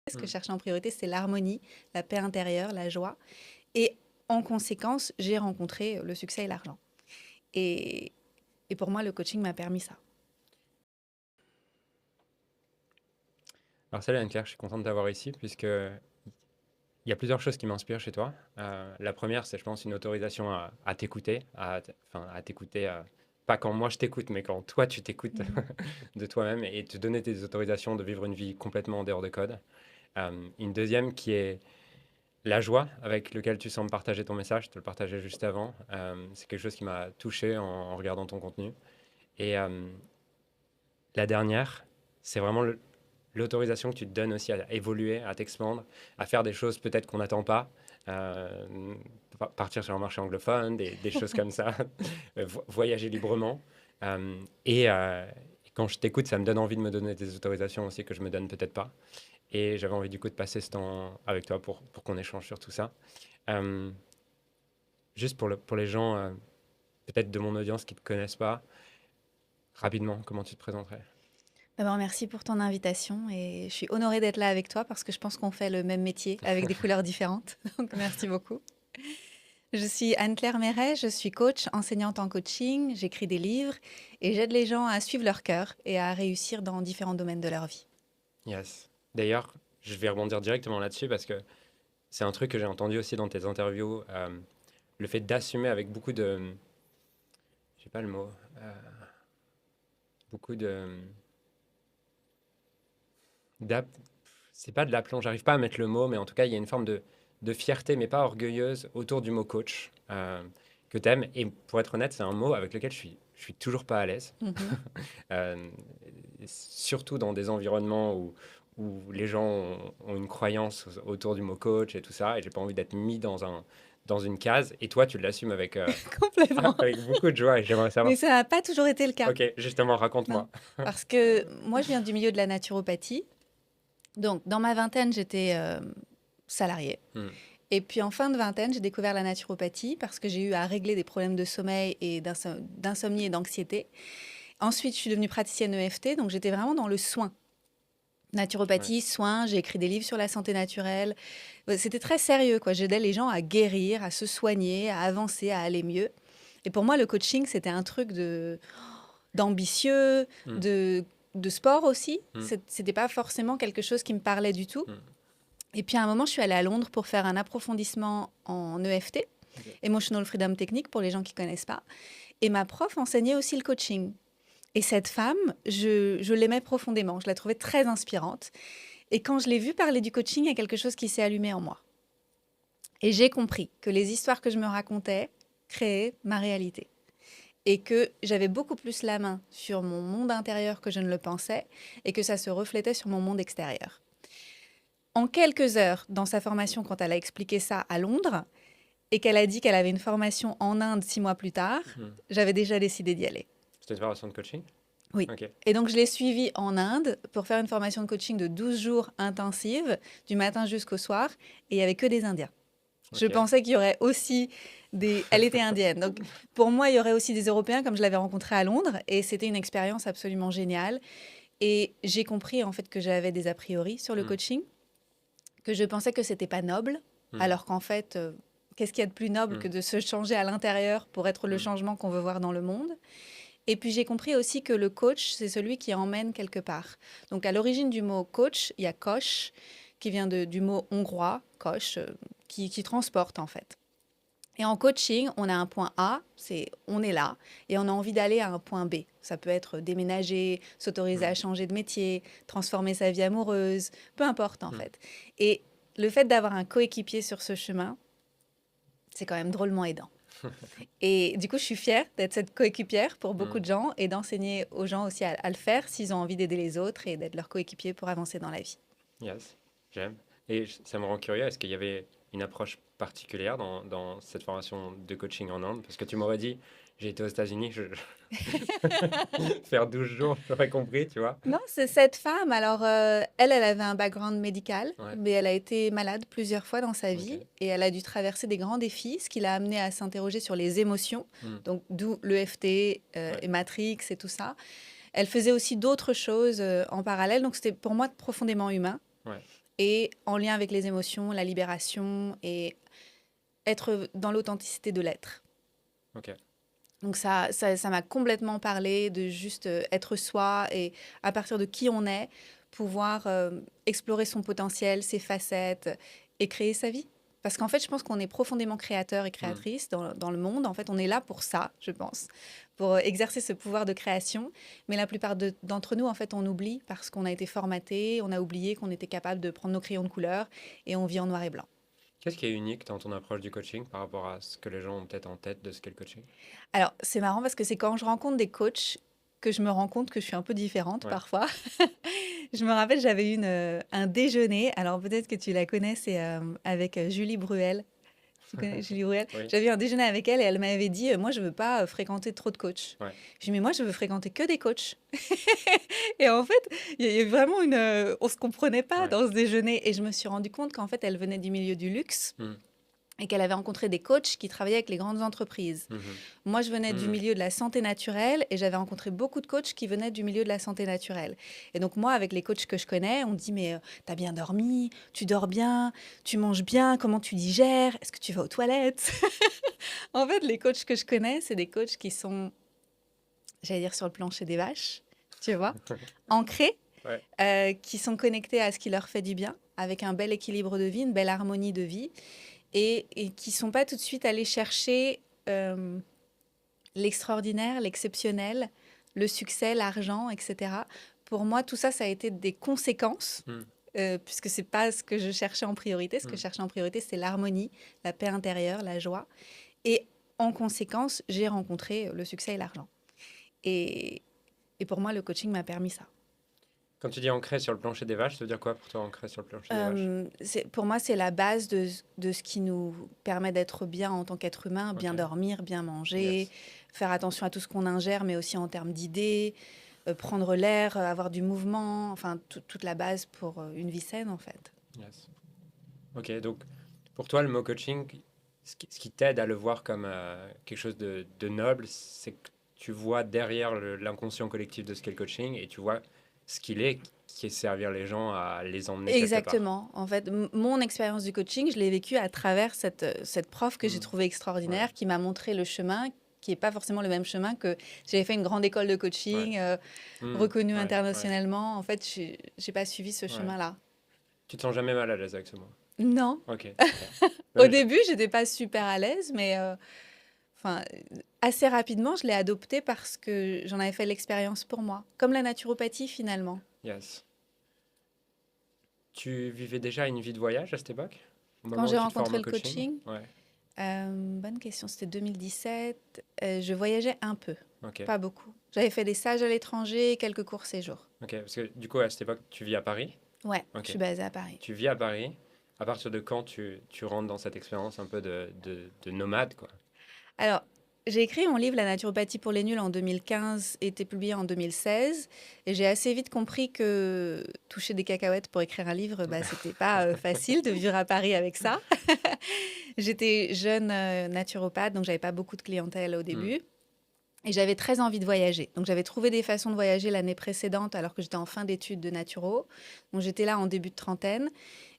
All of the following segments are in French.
Ce que je Mm. cherchais en priorité, c'est l'harmonie, la paix intérieure, la joie. Et en conséquence, j'ai rencontré le succès et l'argent. Et, et pour moi, le coaching m'a permis ça. Alors salut Anne-Claire, je suis content de t'avoir ici puisque il y a plusieurs choses qui m'inspirent chez toi. La première, c'est je pense une autorisation à t'écouter, enfin à t'écouter, pas quand moi je t'écoute, mais quand toi tu t'écoutes Mhm. de toi-même et te donner tes autorisations de vivre une vie complètement en dehors de code. Une deuxième qui est la joie avec laquelle tu sembles partager ton message, je te le partageais juste avant. C'est quelque chose qui m'a touché en regardant ton contenu. Et la dernière, c'est vraiment l'autorisation que tu te donnes aussi à évoluer, à t'expandre, à faire des choses peut-être qu'on n'attend pas, euh, partir sur un marché anglophone, des choses comme ça, voyager librement. Euh, et, euh, et quand je t'écoute, ça me donne envie de me donner des autorisations aussi que je me donne peut-être pas. Et j'avais envie du coup de passer ce temps avec toi pour qu'on échange sur tout ça. Euh, Juste pour les gens peut-être de mon audience qui ne te connaissent pas, rapidement, comment tu te présenterais? D'abord, merci pour ton invitation et je suis honorée d'être là avec toi parce que je pense qu'on fait le même métier avec des couleurs différentes. Donc, merci beaucoup. Je suis Anne-Claire Méret, je suis coach, enseignante en coaching, j'écris des livres et j'aide les gens à suivre leur cœur et à réussir dans différents domaines de leur vie. Yes. D'ailleurs, je vais rebondir directement là-dessus parce que c'est un truc que j'ai entendu aussi dans tes interviews, le fait d'assumer avec beaucoup de, je sais pas le mot, beaucoup d'ap- c'est pas de l'aplomb, j'arrive pas à mettre le mot, mais en tout cas, il y a une forme de fierté, mais pas orgueilleuse, autour du mot coach que t'aimes. Et pour être honnête, c'est un mot avec lequel je suis toujours pas à l'aise. Mhm. Euh, Surtout dans des environnements où les gens ont une croyance autour du mot coach et tout ça, et j'ai pas envie d'être mis dans une case. Et toi, tu l'assumes avec, Complètement. avec beaucoup de joie, et j'aimerais savoir. Mais ça n'a pas toujours été le cas. Ok, justement, Non. raconte-moi. Parce que moi, je viens du milieu de la naturopathie. Donc, dans ma vingtaine, j'étais salariée. Hmm, Et puis, en fin de vingtaine, j'ai découvert la naturopathie parce que j'ai eu à régler des problèmes de sommeil et d'insomnie et d'anxiété. Ensuite, je suis devenue praticienne EFT, donc j'étais vraiment dans le soin. ouais. Naturopathie, soins, j'ai écrit des livres sur la santé naturelle. C'était très sérieux, quoi. J'aidais les gens à guérir, à se soigner, à avancer, à aller mieux. Et pour moi, le coaching, c'était un truc d'ambitieux, Hmm, de sport aussi. hmm, C'était pas forcément quelque chose qui me parlait du tout. hmm. Et puis à un moment, je suis allée à Londres pour faire un approfondissement en EFT, Ok. Emotional Freedom Technique, pour les gens qui connaissent pas. Et ma prof enseignait aussi le coaching. Et cette femme, je l'aimais profondément. Je la trouvais très inspirante. Et quand je l'ai vue parler du coaching, il y a quelque chose qui s'est allumé en moi. Et j'ai compris que les histoires que je me racontais créaient ma réalité. Et que j'avais beaucoup plus la main sur mon monde intérieur que je ne le pensais, et que ça se reflétait sur mon monde extérieur. En quelques heures, dans sa formation, quand elle a expliqué ça à Londres, et qu'elle a dit qu'elle avait une formation en Inde 6 mois plus tard, Hmm. j'avais déjà décidé d'y aller. C'était une formation de coaching? Oui. Ok. Et donc, je l'ai suivie en Inde pour faire une formation de coaching de 12 jours intensive, du matin jusqu'au soir, et il n'y avait que des Indiens. Je Ok. pensais qu'il y aurait aussi des... Elle était indienne. Donc, pour moi, il y aurait aussi des Européens comme je l'avais rencontré à Londres. Et c'était une expérience absolument géniale. Et j'ai compris, en fait, que j'avais des a priori sur le Hmm, coaching, que je pensais que c'était pas noble, hmm, alors qu'en fait, qu'est-ce qu'il y a de plus noble que hmm, de se changer à l'intérieur pour être le hmm. changement qu'on veut voir dans le monde. Et puis j'ai compris aussi que le coach, c'est celui qui emmène quelque part. Donc à l'origine du mot coach, il y a coach, qui vient du mot hongrois, coach, qui transporte en fait. Et en coaching, on a un point A, c'est on est là, et on a envie d'aller à un point B. Ça peut être déménager, s'autoriser Hmm, à changer de métier, transformer sa vie amoureuse, peu importe en hmm. fait. Et le fait d'avoir un coéquipier sur ce chemin, c'est quand même drôlement aidant. Et du coup, je suis fière d'être cette coéquipière pour beaucoup Hmm. de gens et d'enseigner aux gens aussi à le faire s'ils ont envie d'aider les autres et d'être leur coéquipier pour avancer dans la vie. Yes, j'aime. Et ça me rend curieux, est-ce qu'il y avait une approche particulière dans cette formation de coaching en Inde? Parce que tu m'aurais dit, j'ai été aux États-Unis, faire 12 jours, j'aurais compris, tu vois. Non, c'est cette femme. Alors, elle avait un background médical, Ouais, mais elle a été malade plusieurs fois dans sa ok. vie et elle a dû traverser des grands défis, ce qui l'a amenée à s'interroger sur les émotions, Hmm, donc d'où l'EFT ouais, et Matrix et tout ça. Elle faisait aussi d'autres choses en parallèle, donc c'était pour moi profondément humain. ouais. et en lien avec les émotions, la libération et être dans l'authenticité de l'être. Ok. Donc ça m'a complètement parlé de juste être soi et à partir de qui on est, pouvoir explorer son potentiel, ses facettes et créer sa vie. Parce qu'en fait, je pense qu'on est profondément créateur et Hmm. créatrice dans le monde. En fait, on est là pour ça, je pense, pour exercer ce pouvoir de création. Mais la plupart d'entre nous, en fait, on oublie parce qu'on a été formaté, on a oublié qu'on était capable de prendre nos crayons de couleur et on vit en noir et blanc. Qu'est-ce qui est unique dans ton approche du coaching par rapport à ce que les gens ont peut-être en tête de ce qu'est le coaching? Alors, c'est marrant parce que c'est quand je rencontre des coachs que je me rends compte que je suis un peu différente Ouais. parfois. Je me rappelle, j'avais eu un déjeuner, alors peut-être que tu la connais, c'est avec Julie Bruel. Tu connais Julie Bruel? Oui. J'avais eu un déjeuner avec elle et elle m'avait dit, moi, je veux pas fréquenter trop de coachs. Ouais. Je dis, mais moi, je veux fréquenter que des coachs. Et en fait, il y a vraiment on se comprenait pas Ouais. dans ce déjeuner. Et je me suis rendu compte qu'en fait, elle venait du milieu du luxe Hmm. et qu'elle avait rencontré des coachs qui travaillaient avec les grandes entreprises. Mhm. Moi, je venais du Hmm. milieu de la santé naturelle et j'avais rencontré beaucoup de coachs qui venaient du milieu de la santé naturelle. Et donc, moi, avec les coachs que je connais, on me dit, mais t'as bien dormi, tu dors bien, tu manges bien, comment tu digères, est-ce que tu vas aux toilettes? En fait, les coachs que je connais, c'est des coachs qui sont, j'allais dire, sur le plancher des vaches, tu vois, ancrés, Ouais. qui sont connectés à ce qui leur fait du bien, avec un bel équilibre de vie, une belle harmonie de vie, et qui sont pas tout de suite allés chercher l'extraordinaire, l'exceptionnel, le succès, l'argent, etc. Pour moi, tout ça, ça a été des conséquences, Hmm. puisque c'est pas ce que je cherchais en priorité. Ce que Hmm. je cherchais en priorité, c'est l'harmonie, la paix intérieure, la joie. Et en conséquence, j'ai rencontré le succès et l'argent. Et, et pour moi, le coaching m'a permis ça. Quand tu dis ancré sur le plancher des vaches, ça veut dire quoi pour toi ancré sur le plancher des vaches? Pour moi, c'est la base de ce qui nous permet d'être bien en tant qu'être humain, bien Ok. dormir, bien manger, Yes. faire attention à tout ce qu'on ingère, mais aussi en termes d'idées, prendre l'air, avoir du mouvement, enfin toute la base pour une vie saine en fait. Yes. Ok, donc pour toi, le mot coaching, ce qui t'aide à le voir comme quelque chose de noble, c'est que tu vois derrière l'inconscient collectif de ce qu'est le coaching et tu vois ce qu'il est, qui est servir les gens à les emmener quelque part. Exactement. En fait, mon expérience du coaching, je l'ai vécue à travers cette prof que j'ai Hmm. trouvée Ouais, extraordinaire, qui m'a montré le chemin qui n'est pas forcément le même chemin que j'avais fait une grande école de ouais. coaching, Hmm. reconnue Ouais, ouais, internationalement. En fait, j'ai pas suivi ce ouais. chemin-là. Tu te sens jamais mal à l'aise avec ce mot. Non. Ok, super. Au Ouais, début, j'étais pas super à l'aise, mais enfin, assez rapidement, je l'ai adopté parce que j'en avais fait l'expérience pour moi, comme la naturopathie finalement. yes. Tu vivais déjà une vie de voyage à cette époque? Au Quand moment où j'ai tu te formes rencontré au le coaching? coaching, Ouais, bonne question, c'était 2017. Je voyageais un peu, ok. pas beaucoup. J'avais fait des stages à l'étranger, quelques courts séjours. Ok, parce que du coup, à cette époque, tu vis à Paris? Ouais, je Ok. suis basée à Paris. Tu vis à Paris. À partir de quand tu rentres dans cette expérience un peu de nomade, quoi? Alors, j'ai écrit mon livre La naturopathie pour les nuls en 2015 et été publié en 2016. Et j'ai assez vite compris que toucher des cacahuètes pour écrire un livre, bah, c'était pas facile de vivre à Paris avec ça. J'étais jeune naturopathe, donc j'avais pas beaucoup de clientèle au Hmm. début. Et j'avais très envie de voyager. Donc j'avais trouvé des façons de voyager l'année précédente alors que j'étais en fin d'études de naturo. Donc j'étais là en début de trentaine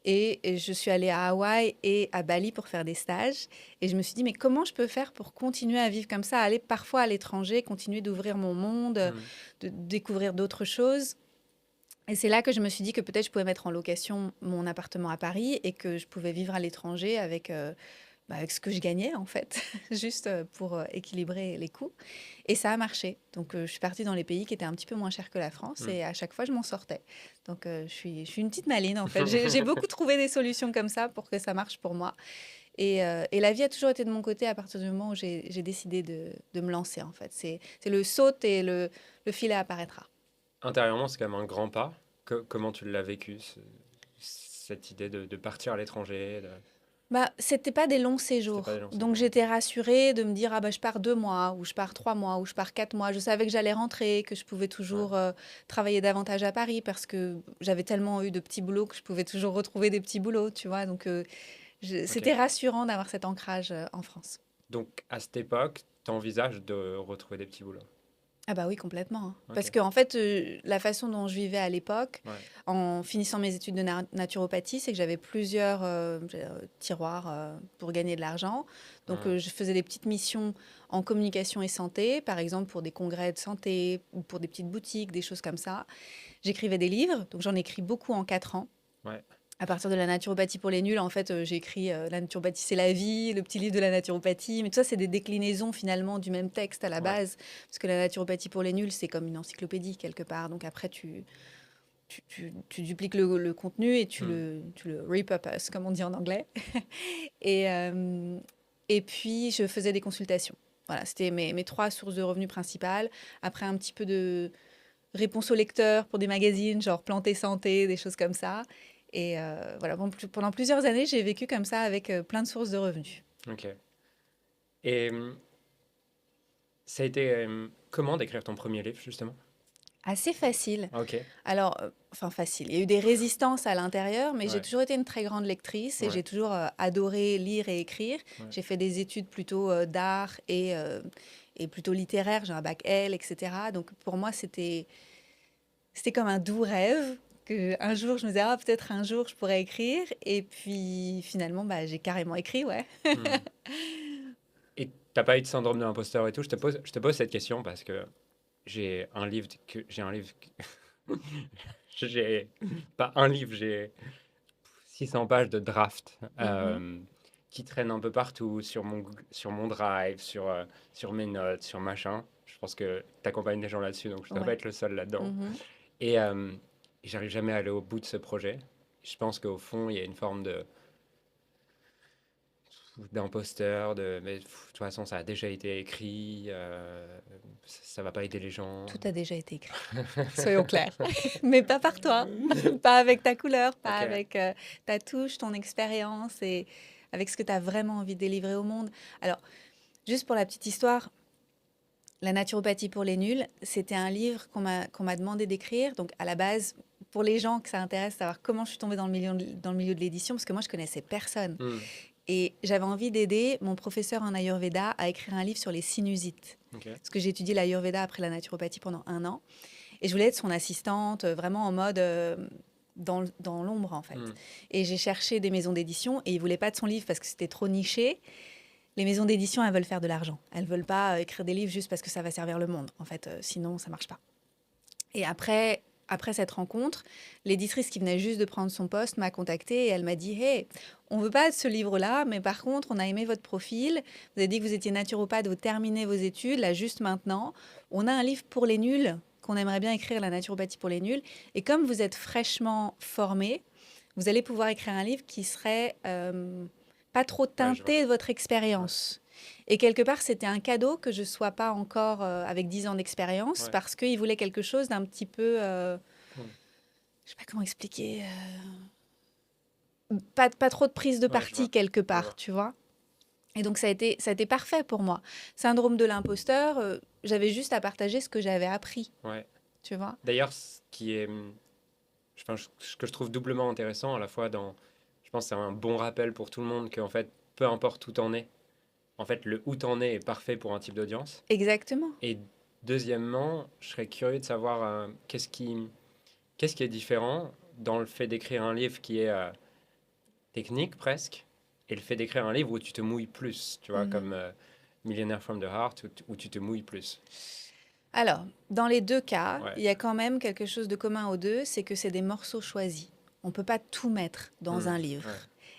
et je suis allée à Hawaï et à Bali pour faire des stages. Et je me suis dit, mais comment je peux faire pour continuer à vivre comme ça, aller parfois à l'étranger, continuer d'ouvrir mon monde, Hmm. de découvrir d'autres choses. Et c'est là que je me suis dit que peut-être je pouvais mettre en location mon appartement à Paris et que je pouvais vivre à l'étranger avec ce que je gagnais en fait, juste pour équilibrer les coûts. Et ça a marché. Donc je suis partie dans les pays qui étaient un petit peu moins chers que la France Hmm. et à chaque fois je m'en sortais. Donc je suis une petite maline en fait. J'ai beaucoup trouvé des solutions comme ça pour que ça marche pour moi. Et la vie a toujours été de mon côté à partir du moment où j'ai décidé de me lancer en fait. C'est le saut et le filet apparaîtra. Intérieurement, c'est quand même un grand pas. Comment tu l'as vécu, cette idée de partir à l'étranger? Bah, c'était pas des longs C'était pas séjours. des longs Donc séjours, ok. j'étais rassurée de me dire ah bah je pars 2 mois ou je pars 3 mois ou je pars 4 mois. Je savais que j'allais rentrer, que je pouvais Ouais, toujours travailler davantage à Paris parce que j'avais tellement eu de petits boulots que je pouvais toujours retrouver des petits boulots, tu vois. Donc ok. c'était rassurant d'avoir cet ancrage en France. Donc, à cette époque, tu envisages de retrouver des petits boulots. Ah bah oui, complètement, hein. Parce Ok. qu'en fait, la façon dont je vivais à l'époque, Ouais. en finissant mes études de naturopathie, c'est que j'avais plusieurs tiroirs pour gagner de l'argent. Donc, Hum, je faisais des petites missions en communication et santé, par exemple pour des congrès de santé ou pour des petites boutiques, des choses comme ça. J'écrivais des livres, donc j'en écris beaucoup en 4 ans. ouais. À partir de la naturopathie pour les nuls, en fait, j'ai écrit La naturopathie, c'est la vie, le petit livre de la naturopathie. Mais tout ça, c'est des déclinaisons finalement du même texte à la Ouais. base. Parce que la naturopathie pour les nuls, c'est comme une encyclopédie quelque part. Donc après, tu dupliques le contenu et Hum, tu le repurpose, comme on dit en anglais. Et, et puis, je faisais des consultations. Voilà, c'était mes 3 sources de revenus principales. Après, un petit peu de réponse aux lecteurs pour des magazines, genre Planté Santé, des choses comme ça. Et voilà, pendant plusieurs années, j'ai vécu comme ça avec plein de sources de revenus. ok. Et ça a été comment d'écrire ton premier livre, justement? Assez facile. Ok. Alors, enfin facile. Il y a eu des résistances à l'intérieur, mais j'ai Ouais. toujours été une très grande lectrice et Ouais. j'ai toujours adoré lire et écrire. Ouais. J'ai fait des études plutôt d'art et plutôt littéraire. J'ai un bac L, etc. Donc pour moi, c'était comme un doux rêve. Que un jour, je me disais, ah, peut-être un jour, je pourrais écrire. Et puis finalement, bah, j'ai carrément écrit, ouais. Hum. Et t'as pas eu de syndrome de l'imposteur et tout? Je te pose cette question parce que j'ai pas un livre, j'ai 600 pages de draft Mhm. qui traînent un peu partout sur mon drive, sur mes notes, sur machin. Je pense que tu accompagnes des gens là-dessus, donc je ne dois pas Ouais. être le seul là-dedans. Mhm. Et j'arrive jamais à aller au bout de ce projet. Je pense qu'au fond, il y a une forme d'imposteur, mais de toute façon, ça a déjà été écrit, ça va pas aider les gens. Tout a déjà été écrit. Soyons clairs. Mais pas par toi, pas avec ta couleur, pas Ok. avec ta touche, ton expérience et avec ce que tu as vraiment envie de délivrer au monde. Alors, juste pour la petite histoire, La naturopathie pour les nuls, c'était un livre qu'on m'a demandé d'écrire. Donc, à la base, pour les gens que ça intéresse, savoir comment je suis tombée dans le milieu de l'édition, parce que moi, je connaissais personne. Hmm. Et j'avais envie d'aider mon professeur en Ayurveda à écrire un livre sur les sinusites. Ok. Parce que j'ai étudié l'Ayurveda après la naturopathie pendant un an. Et je voulais être son assistante, vraiment en mode dans l'ombre, en fait. Hmm. Et j'ai cherché des maisons d'édition et ils voulaient pas de son livre parce que c'était trop niché. Les maisons d'édition, elles veulent faire de l'argent. Elles veulent pas écrire des livres juste parce que ça va servir le monde. En fait, sinon, ça marche pas. Et après cette rencontre, l'éditrice qui venait juste de prendre son poste m'a contactée et elle m'a dit: Hey, on veut pas de ce livre-là, mais par contre, on a aimé votre profil. Vous avez dit que vous étiez naturopathe, vous terminez vos études, là, juste maintenant. On a un livre pour les nuls qu'on aimerait bien écrire, La naturopathie pour les nuls. Et comme vous êtes fraîchement formé, vous allez pouvoir écrire un livre qui serait pas trop Ouais, je vois. teinté de votre Ouais. expérience. Et quelque part, c'était un cadeau que je ne sois pas encore avec 10 ans d'expérience Ouais. parce qu'il voulait quelque chose d'un petit peu, Hmm. je sais pas comment expliquer, pas trop de prise de Ouais, je parti vois. quelque Je part, vois. tu vois. Et donc ça a été parfait pour moi. Syndrome de l'imposteur, j'avais juste à partager ce que j'avais appris, Ouais. tu vois. D'ailleurs, ce qui est, enfin, ce que je trouve doublement intéressant à la fois je pense que c'est un bon rappel pour tout le monde qu'en fait, peu importe où t'en es, en fait, le où t'en es est parfait pour un type d'audience. Exactement. Et deuxièmement, je serais curieux de savoir qu'est-ce qui est différent dans le fait d'écrire un livre qui est technique presque, et le fait d'écrire un livre où tu te mouilles plus, tu vois, Mhm. comme Millionaire from the Heart, où tu te mouilles plus. Alors, dans les deux cas, Ouais. il y a quand même quelque chose de commun aux deux, c'est que c'est des morceaux choisis. On ne peut pas tout mettre dans Hmm. un livre. Ouais.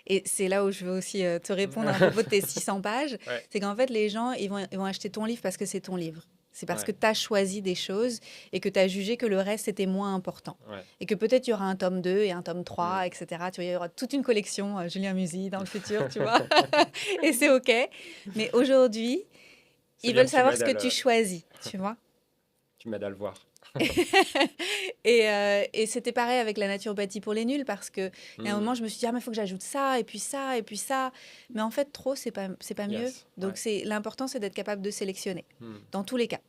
Et c'est là où je veux aussi te répondre à propos de tes 600 pages. Ouais. C'est qu'en fait, les gens, ils vont acheter ton livre parce que c'est ton livre. C'est parce que Ouais. tu as choisi des choses et que tu as jugé que le reste était moins important. Ouais. Et que peut-être il y aura un tome 2 et un tome Hmm. 3, etc. Tu vois, il y aura toute une collection Julien Musi dans le futur, tu vois. Et c'est OK. Mais aujourd'hui, C'est ils bien veulent que tu savoir m'aides ce que tu choisis, tu vois. tu m'aides à le voir. Et c'était pareil avec la naturopathie pour les nuls parce que il y a un Hmm. moment je me suis dit ah mais il faut que j'ajoute ça et puis ça et puis ça, mais en fait trop c'est pas mieux. Yes. Donc Ouais. c'est l'important c'est d'être capable de sélectionner Hmm. dans tous les cas.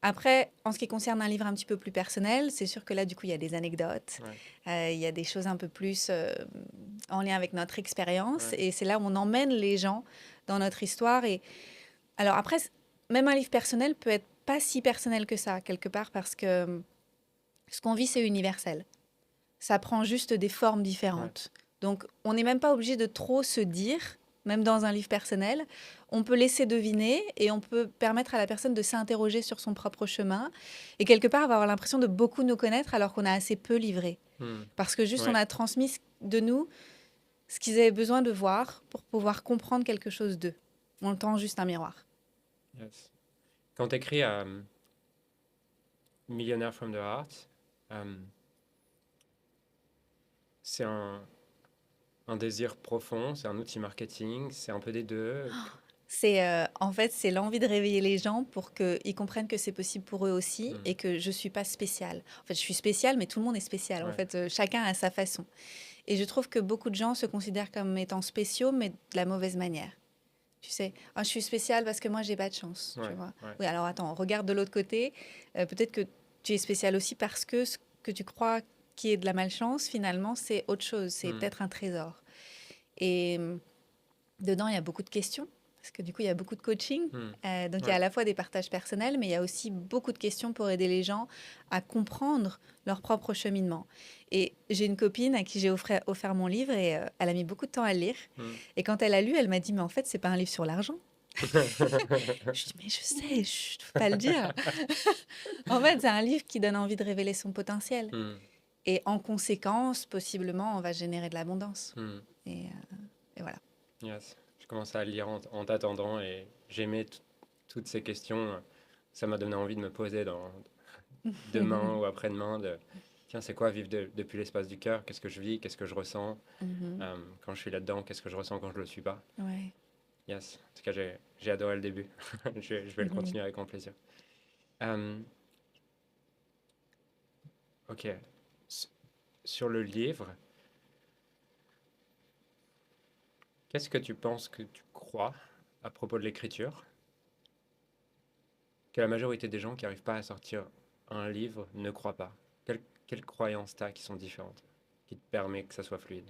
Après, en ce qui concerne un livre un petit peu plus personnel, c'est sûr que là du coup il y a des anecdotes, Ouais. il y a des choses un peu plus en lien avec notre expérience Ouais. et c'est là où on emmène les gens dans notre histoire. Et alors après même un livre personnel peut être pas si personnel que ça, quelque part, parce que ce qu'on vit, c'est universel. Ça prend juste des formes Ouais. différentes. Donc, on n'est même pas obligé de trop se dire, même dans un livre personnel. On peut laisser deviner et on peut permettre à la personne de s'interroger sur son propre chemin et quelque part avoir l'impression de beaucoup nous connaître alors qu'on a assez peu livré. Hmm. Parce que juste on Ouais. a transmis de nous ce qu'ils avaient besoin de voir pour pouvoir comprendre quelque chose d'eux. On tend juste un miroir. Yes. Quand tu écris Millionaire from the Heart, euh, c'est un désir profond, c'est un outil marketing, c'est un peu des deux. En fait, c'est l'envie de réveiller les gens pour qu'ils comprennent que c'est possible pour eux aussi Hmm. et que je suis pas spéciale. En fait, je suis spéciale, mais tout le monde est spécial. En Ouais. fait, chacun a sa façon. Et je trouve que beaucoup de gens se considèrent comme étant spéciaux, mais de la mauvaise manière. Tu sais, ah, je suis spéciale parce que moi, j'ai pas de chance, tu Ouais. vois. Ouais. Oui, alors attends, regarde de l'autre côté. Peut-être que tu es spéciale aussi parce que ce que tu crois qui est de la malchance, finalement, c'est autre chose. C'est Hmm. peut-être un trésor. Et dedans, il y a beaucoup de questions, parce que du coup, il y a beaucoup de coaching. Hmm. Donc, il y a Ouais. à la fois des partages personnels, mais il y a aussi beaucoup de questions pour aider les gens à comprendre leur propre cheminement. Et j'ai une copine à qui j'ai offert mon livre et elle a mis beaucoup de temps à le lire. Hmm. Et quand elle a lu, elle m'a dit, mais en fait, c'est pas un livre sur l'argent. Je dis, mais je sais, je ne peux pas le dire. En fait, c'est un livre qui donne envie de révéler son potentiel. Hmm. Et en conséquence, possiblement, on va générer de l'abondance. Hmm. Et voilà. Yes. Je commençais à le lire en t'attendant et j'aimais toutes ces questions. Ça m'a donné envie de me poser demain ou après-demain de tiens, c'est quoi vivre depuis l'espace du cœur? Qu'est-ce que je vis? Qu'est-ce que je ressens Mhm. quand je suis là-dedans? Qu'est-ce que je ressens quand je le suis pas? Ouais. Yes. En tout cas, j'ai adoré le début. Je vais le Mhm. continuer avec grand plaisir. Euh, ok. S- Sur le livre, qu'est-ce que tu penses que tu crois à propos de l'écriture que la majorité des gens qui n'arrivent pas à sortir un livre ne croient pas? Quelles croyances t'as qui sont différentes, qui te permet que ça soit fluide?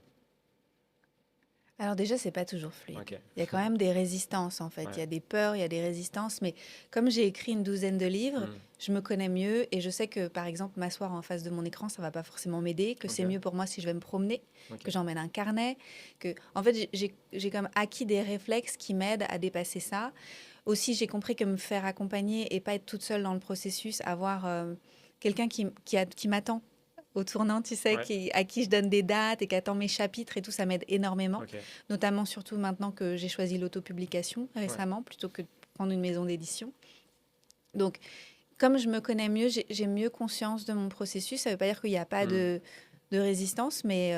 Alors déjà, c'est pas toujours fluide. Ok. Il y a quand même des résistances en fait. Il y Ouais. a des peurs, il y a des résistances. Mais comme j'ai écrit une douzaine de livres, Hmm. je me connais mieux et je sais que par exemple m'asseoir en face de mon écran, ça va pas forcément m'aider. Que c'est Ok. mieux pour moi si je vais me promener, que Ok. j'emmène un carnet. Que en fait j'ai comme acquis des réflexes qui m'aident à dépasser ça. Aussi, j'ai compris que me faire accompagner et pas être toute seule dans le processus, avoir quelqu'un qui m'attend au tournant, tu sais, Ouais. à qui je donne des dates et qui attend mes chapitres et tout, ça m'aide énormément. Ok. Notamment, surtout maintenant que j'ai choisi l'autopublication Ouais. récemment, plutôt que de prendre une maison d'édition. Donc, comme je me connais mieux, j'ai mieux conscience de mon processus. Ça ne veut pas dire qu'il n'y a pas Hmm. de résistance, mais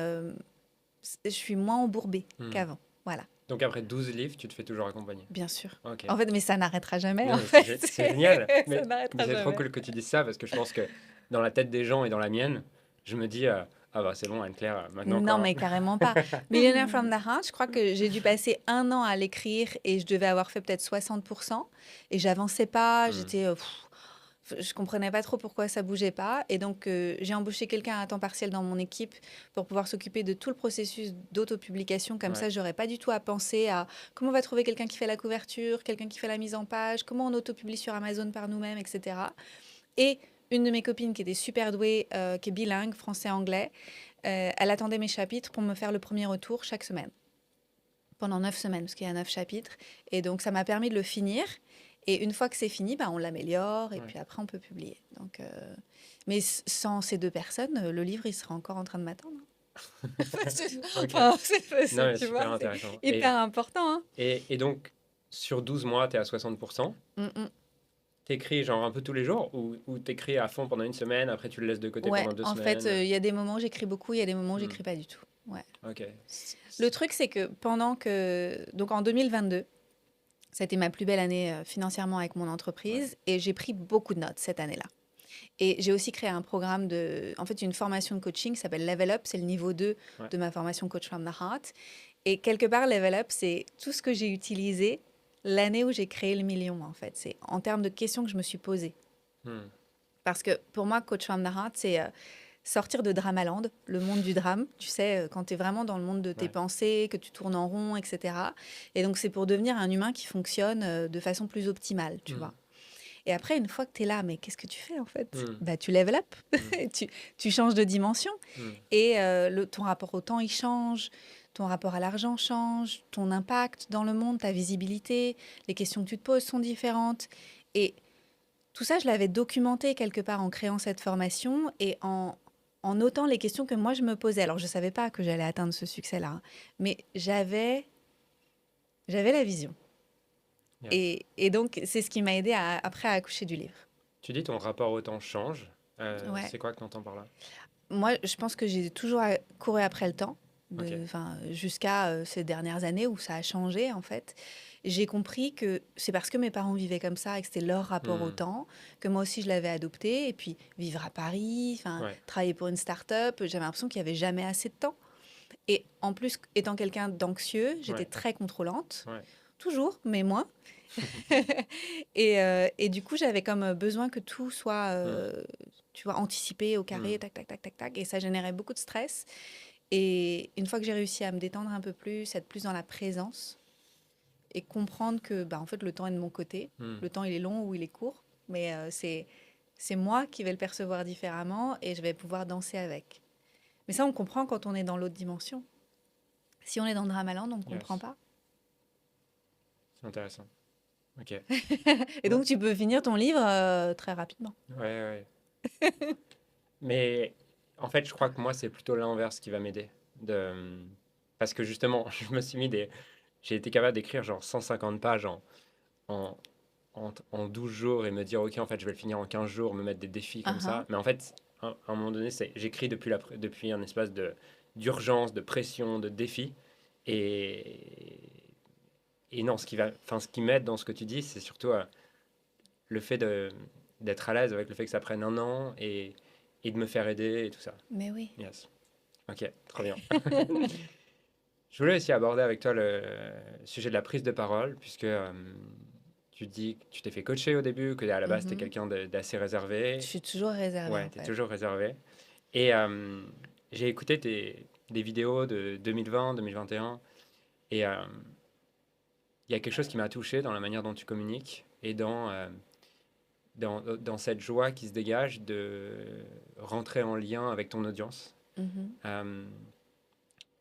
je suis moins embourbée Hmm. qu'avant. Voilà, Donc après 12 livres, tu te fais toujours accompagner. bien sûr. Ok. En fait, mais ça n'arrêtera jamais, Non, en mais fait. c'est génial. Ça Mais n'arrêtera c'est trop jamais. cool que tu dises ça parce que je pense que dans la tête des gens et dans la mienne, je me dis ah bah c'est bon Anne-Claire, maintenant Non, quoi. mais carrément pas. Millionaire from the Heart, je crois que j'ai dû passer un an à l'écrire et je devais avoir fait peut-être 60%. Et j'avançais pas, Hmm. je comprenais pas trop pourquoi ça bougeait pas. Et donc, j'ai embauché quelqu'un à temps partiel dans mon équipe pour pouvoir s'occuper de tout le processus d'autopublication. Comme Ouais. ça, j'aurais pas du tout à penser à comment on va trouver quelqu'un qui fait la couverture, quelqu'un qui fait la mise en page, comment on autopublie sur Amazon par nous-mêmes, etc. Et une de mes copines qui était super douée, qui est bilingue, français-anglais, elle attendait mes chapitres pour me faire le premier retour chaque semaine, pendant 9 semaines, parce qu'il y a 9 chapitres. Et donc, ça m'a permis de le finir. Et une fois que c'est fini, bah, on l'améliore et Ouais. puis après, on peut publier. Donc, mais sans ces deux personnes, le livre, il serait encore en train de m'attendre. Ok. Enfin, Non, mais tu vois, super c'est intéressant. hyper important. Hein. Et donc, sur 12 mois, tu es à 60%. Mm, mm. T'écris genre un peu tous les jours ou t'écris à fond pendant une semaine, après tu le laisses de côté Ouais, pendant deux en fait, semaines. il y a des moments où j'écris beaucoup, il y a des moments où Hmm. j'écris pas du tout. Ouais. Ok. Le truc, c'est que donc en 2022, ça a été ma plus belle année financièrement avec mon Ouais. entreprise et j'ai pris beaucoup de notes cette année-là. Et j'ai aussi créé un programme en fait, une formation de coaching qui s'appelle Level Up, c'est le niveau 2 Ouais. de ma formation Coach from the Heart. Et quelque part, Level Up, c'est tout ce que j'ai utilisé l'année où j'ai créé le million, en fait. C'est en termes de questions que je me suis posées. Hmm. Parce que pour moi, Coach from the Heart, c'est sortir de Dramaland, le monde du drame, tu sais, quand tu es vraiment dans le monde de tes Ouais. pensées, que tu tournes en rond, etc. Et donc, c'est pour devenir un humain qui fonctionne de façon plus optimale, tu Hmm. vois. Et après, une fois que tu es là, mais qu'est-ce que tu fais en fait? Mm, Bah, tu level up, mm, tu changes de dimension mm. et ton rapport au temps, il change, ton rapport à l'argent change, ton impact dans le monde, ta visibilité, les questions que tu te poses sont différentes. Et tout ça, je l'avais documenté quelque part en créant cette formation et en notant les questions que moi je me posais. Alors, je ne savais pas que j'allais atteindre ce succès-là, hein, mais j'avais la vision. Yes. Et donc, c'est ce qui m'a aidé après à accoucher du livre. Tu dis ton rapport au temps change. Ouais. C'est quoi que tu entends par là? Moi, je pense que j'ai toujours couru après le temps, Ok. enfin, jusqu'à ces dernières années où ça a changé, en fait. J'ai compris que c'est parce que mes parents vivaient comme ça et que c'était leur rapport au Hmm. temps, que moi aussi je l'avais adopté. Et puis, vivre à Paris, enfin, Ouais. travailler pour une start-up, j'avais l'impression qu'il n'y avait jamais assez de temps. Et en plus, étant quelqu'un d'anxieux, j'étais Ouais. très contrôlante, Ouais. toujours, mais moins. Et du coup, j'avais comme besoin que tout soit, Hmm. tu vois, anticipé au Hmm. carré, tac, tac, tac, tac, tac. Et ça générait beaucoup de stress. Et une fois que j'ai réussi à me détendre un peu plus, être plus dans la présence et comprendre que, bah, en fait, le temps est de mon côté. Hmm. Le temps, il est long ou il est court, mais c'est moi qui vais le percevoir différemment et je vais pouvoir danser avec. Mais ça, on comprend quand on est dans l'autre dimension. Si on est dans le Dramaland, on ne comprend Yes. pas. C'est intéressant. Ok. Et Ouais. donc, tu peux finir ton livre très rapidement. Ouais, ouais. Mais en fait, je crois que moi, c'est plutôt l'inverse qui va m'aider. De... Parce que justement, je me suis mis des... J'ai été capable d'écrire genre 150 pages en, en 12 jours et me dire, OK, en fait, je vais le finir en 15 jours, me mettre des défis comme Ah ça. ah. Mais en fait, à un moment donné, j'écris depuis un espace d'urgence, de pression, de défi. Et, et non, ce qui m'aide dans ce que tu dis, c'est surtout le fait d'être à l'aise avec le fait que ça prenne un an et de me faire aider et tout ça. Mais oui. Yes. Ok, trop bien. Je voulais aussi aborder avec toi le sujet de la prise de parole, puisque tu dis que tu t'es fait coacher au début, que à la base tu es Mhm. quelqu'un d'assez Je réservé. suis toujours réservée, Ouais, en tu es fait. toujours réservé. Et j'ai écouté des vidéos de 2020, 2021, et il y a quelque chose qui m'a touché dans la manière dont tu communiques et dans cette joie qui se dégage de rentrer en lien avec ton audience. Mhm. Euh,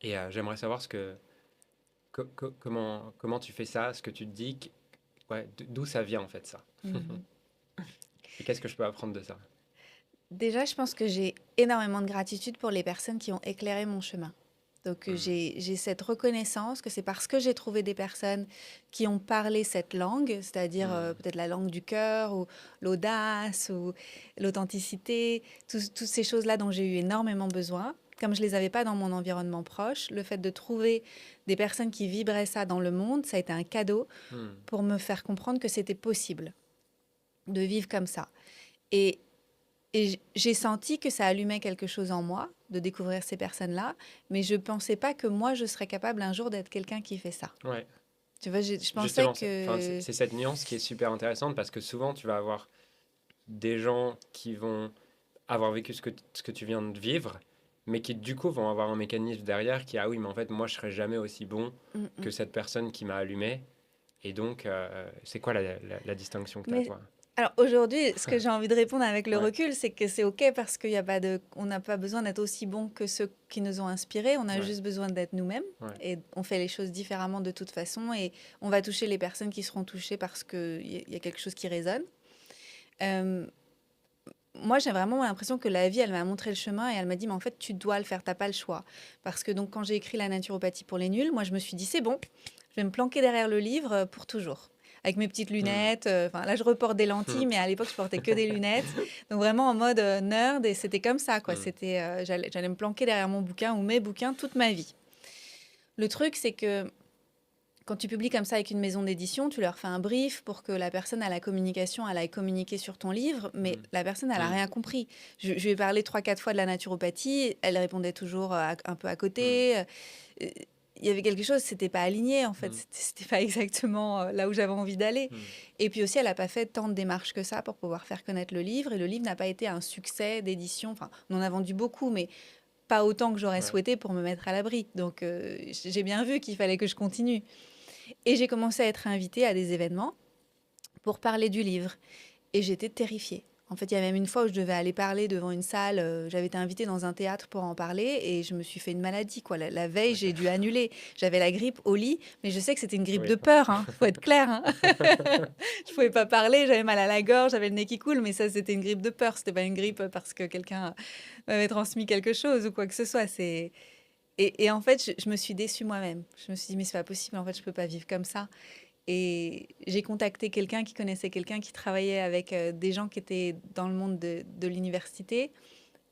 et j'aimerais savoir comment tu fais ça, ce que tu te dis, ouais, d'où ça vient en fait ça. Mhm. Et qu'est-ce que je peux apprendre de ça? Déjà, je pense que j'ai énormément de gratitude pour les personnes qui ont éclairé mon chemin. Donc, Hmm, j'ai cette reconnaissance que c'est parce que j'ai trouvé des personnes qui ont parlé cette langue, c'est-à-dire hmm, peut-être la langue du cœur ou l'audace ou l'authenticité, toutes ces choses-là dont j'ai eu énormément besoin. Comme je les avais pas dans mon environnement proche, le fait de trouver des personnes qui vibraient ça dans le monde, ça a été un cadeau hmm, pour me faire comprendre que c'était possible de vivre comme ça. Et j'ai senti que ça allumait quelque chose en moi, de découvrir ces personnes-là, mais je pensais pas que moi, je serais capable un jour d'être quelqu'un qui fait ça. ouais. Tu vois, je pensais Justement, enfin, que... c'est cette nuance qui est super intéressante parce que souvent tu vas avoir des gens qui vont avoir vécu ce que tu viens de vivre, mais qui du coup vont avoir un mécanisme derrière qui, ah oui, mais en fait, moi je serais jamais aussi bon Mm, que mm. cette personne qui m'a allumé. Et donc, c'est quoi la distinction que tu as, Mais toi? alors aujourd'hui, ce que j'ai envie de répondre avec le Ouais, recul, c'est que c'est OK parce qu'il y a pas de, on n'a pas besoin d'être aussi bon que ceux qui nous ont inspirés. On a ouais, juste besoin d'être nous-mêmes ouais. et on fait les choses différemment de toute façon et on va toucher les personnes qui seront touchées parce qu'il y a quelque chose qui résonne. Euh, Moi, j'ai vraiment l'impression que la vie, elle m'a montré le chemin et elle m'a dit, mais en fait, tu dois le faire, t'as pas le choix. Parce que donc, quand j'ai écrit La naturopathie pour les nuls, moi, je me suis dit, c'est bon, je vais me planquer derrière le livre pour toujours. Avec mes petites Hmm, lunettes. Enfin, là, je reporte des lentilles, hmm, mais à l'époque, je portais que des lunettes. Donc, vraiment en mode nerd. Et c'était comme ça, quoi. hmm, C'était, j'allais me planquer derrière mon bouquin ou mes bouquins toute ma vie. Le truc, c'est que quand tu publies comme ça avec une maison d'édition, tu leur fais un brief pour que la personne à la communication, elle aille communiquer sur ton livre, mais hmm, la personne, elle n'a hmm, rien compris. Je lui ai parlé 3, 4 fois de la naturopathie, elle répondait toujours un peu à hmm, côté. Il y avait quelque chose, c'était pas aligné en fait, hmm, c'était pas exactement là où j'avais envie d'aller. hmm. Et puis aussi, elle n'a pas fait tant de démarches que ça pour pouvoir faire connaître le livre, et le livre n'a pas été un succès d'édition. Enfin, on en a vendu beaucoup, mais pas autant que j'aurais Ouais, souhaité pour me mettre à l'abri. Donc, j'ai bien vu qu'il fallait que je continue. Et j'ai commencé à être invitée à des événements pour parler du livre. et j'étais terrifiée. En fait, il y a même une fois où je devais aller parler devant une salle. J'avais été invitée dans un théâtre pour en parler et je me suis fait une maladie, quoi. La veille, Ok. j'ai dû annuler. J'avais la grippe au lit, mais je sais que c'était une grippe Oui. de peur, hein. Faut être clair, hein. Je pouvais pas parler, j'avais mal à la gorge, j'avais le nez qui coule, mais ça, c'était une grippe de peur. C'était pas une grippe parce que quelqu'un m'avait transmis quelque chose ou quoi que ce soit. Et en fait, je me suis déçue moi-même. Je me suis dit, mais c'est pas possible, en fait, je peux pas vivre comme ça. Et j'ai contacté quelqu'un qui connaissait quelqu'un qui travaillait avec des gens qui étaient dans le monde de l'université,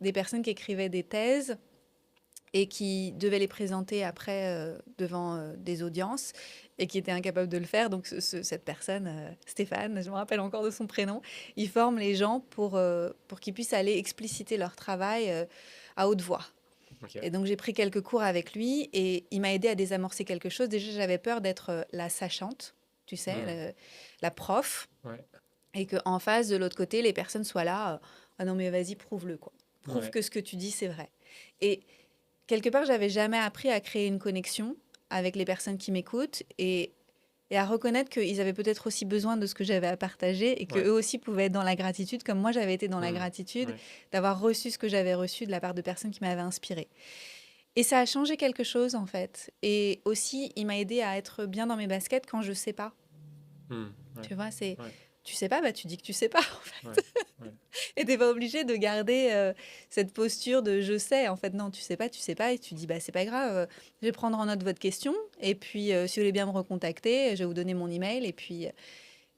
des personnes qui écrivaient des thèses et qui devaient les présenter après devant des audiences et qui étaient incapables de le faire. Donc cette personne, Stéphane, je me rappelle encore de son prénom, il forme les gens pour qu'ils puissent aller expliciter leur travail à haute voix. Ok. Et donc j'ai pris quelques cours avec lui et il m'a aidé à désamorcer quelque chose. Déjà, j'avais peur d'être la sachante, tu sais, Hmm. la prof, Ouais. et qu'en face, de l'autre côté, les personnes soient là. Ah non, mais vas-y, prouve-le, quoi. Prouve Ouais. que ce que tu dis, c'est vrai. Et quelque part, j'avais jamais appris à créer une connexion avec les personnes qui m'écoutent et à reconnaître qu'ils avaient peut-être aussi besoin de ce que j'avais à partager et Ouais. qu'eux aussi pouvaient être dans la gratitude, comme moi j'avais été dans la Hmm. gratitude Ouais. d'avoir reçu ce que j'avais reçu de la part de personnes qui m'avaient inspirée. Et ça a changé quelque chose en fait. Et aussi, il m'a aidé à être bien dans mes baskets quand je sais pas. Hmm. Ouais. Tu vois, c'est Ouais. tu sais pas, bah tu dis que tu sais pas en Ouais. fait. Ouais. Et t'es pas obligé de garder cette posture de je sais. En fait, non, tu sais pas, et tu dis bah c'est pas grave. Je vais prendre en note votre question et puis si vous voulez bien me recontacter, je vais vous donner mon email et puis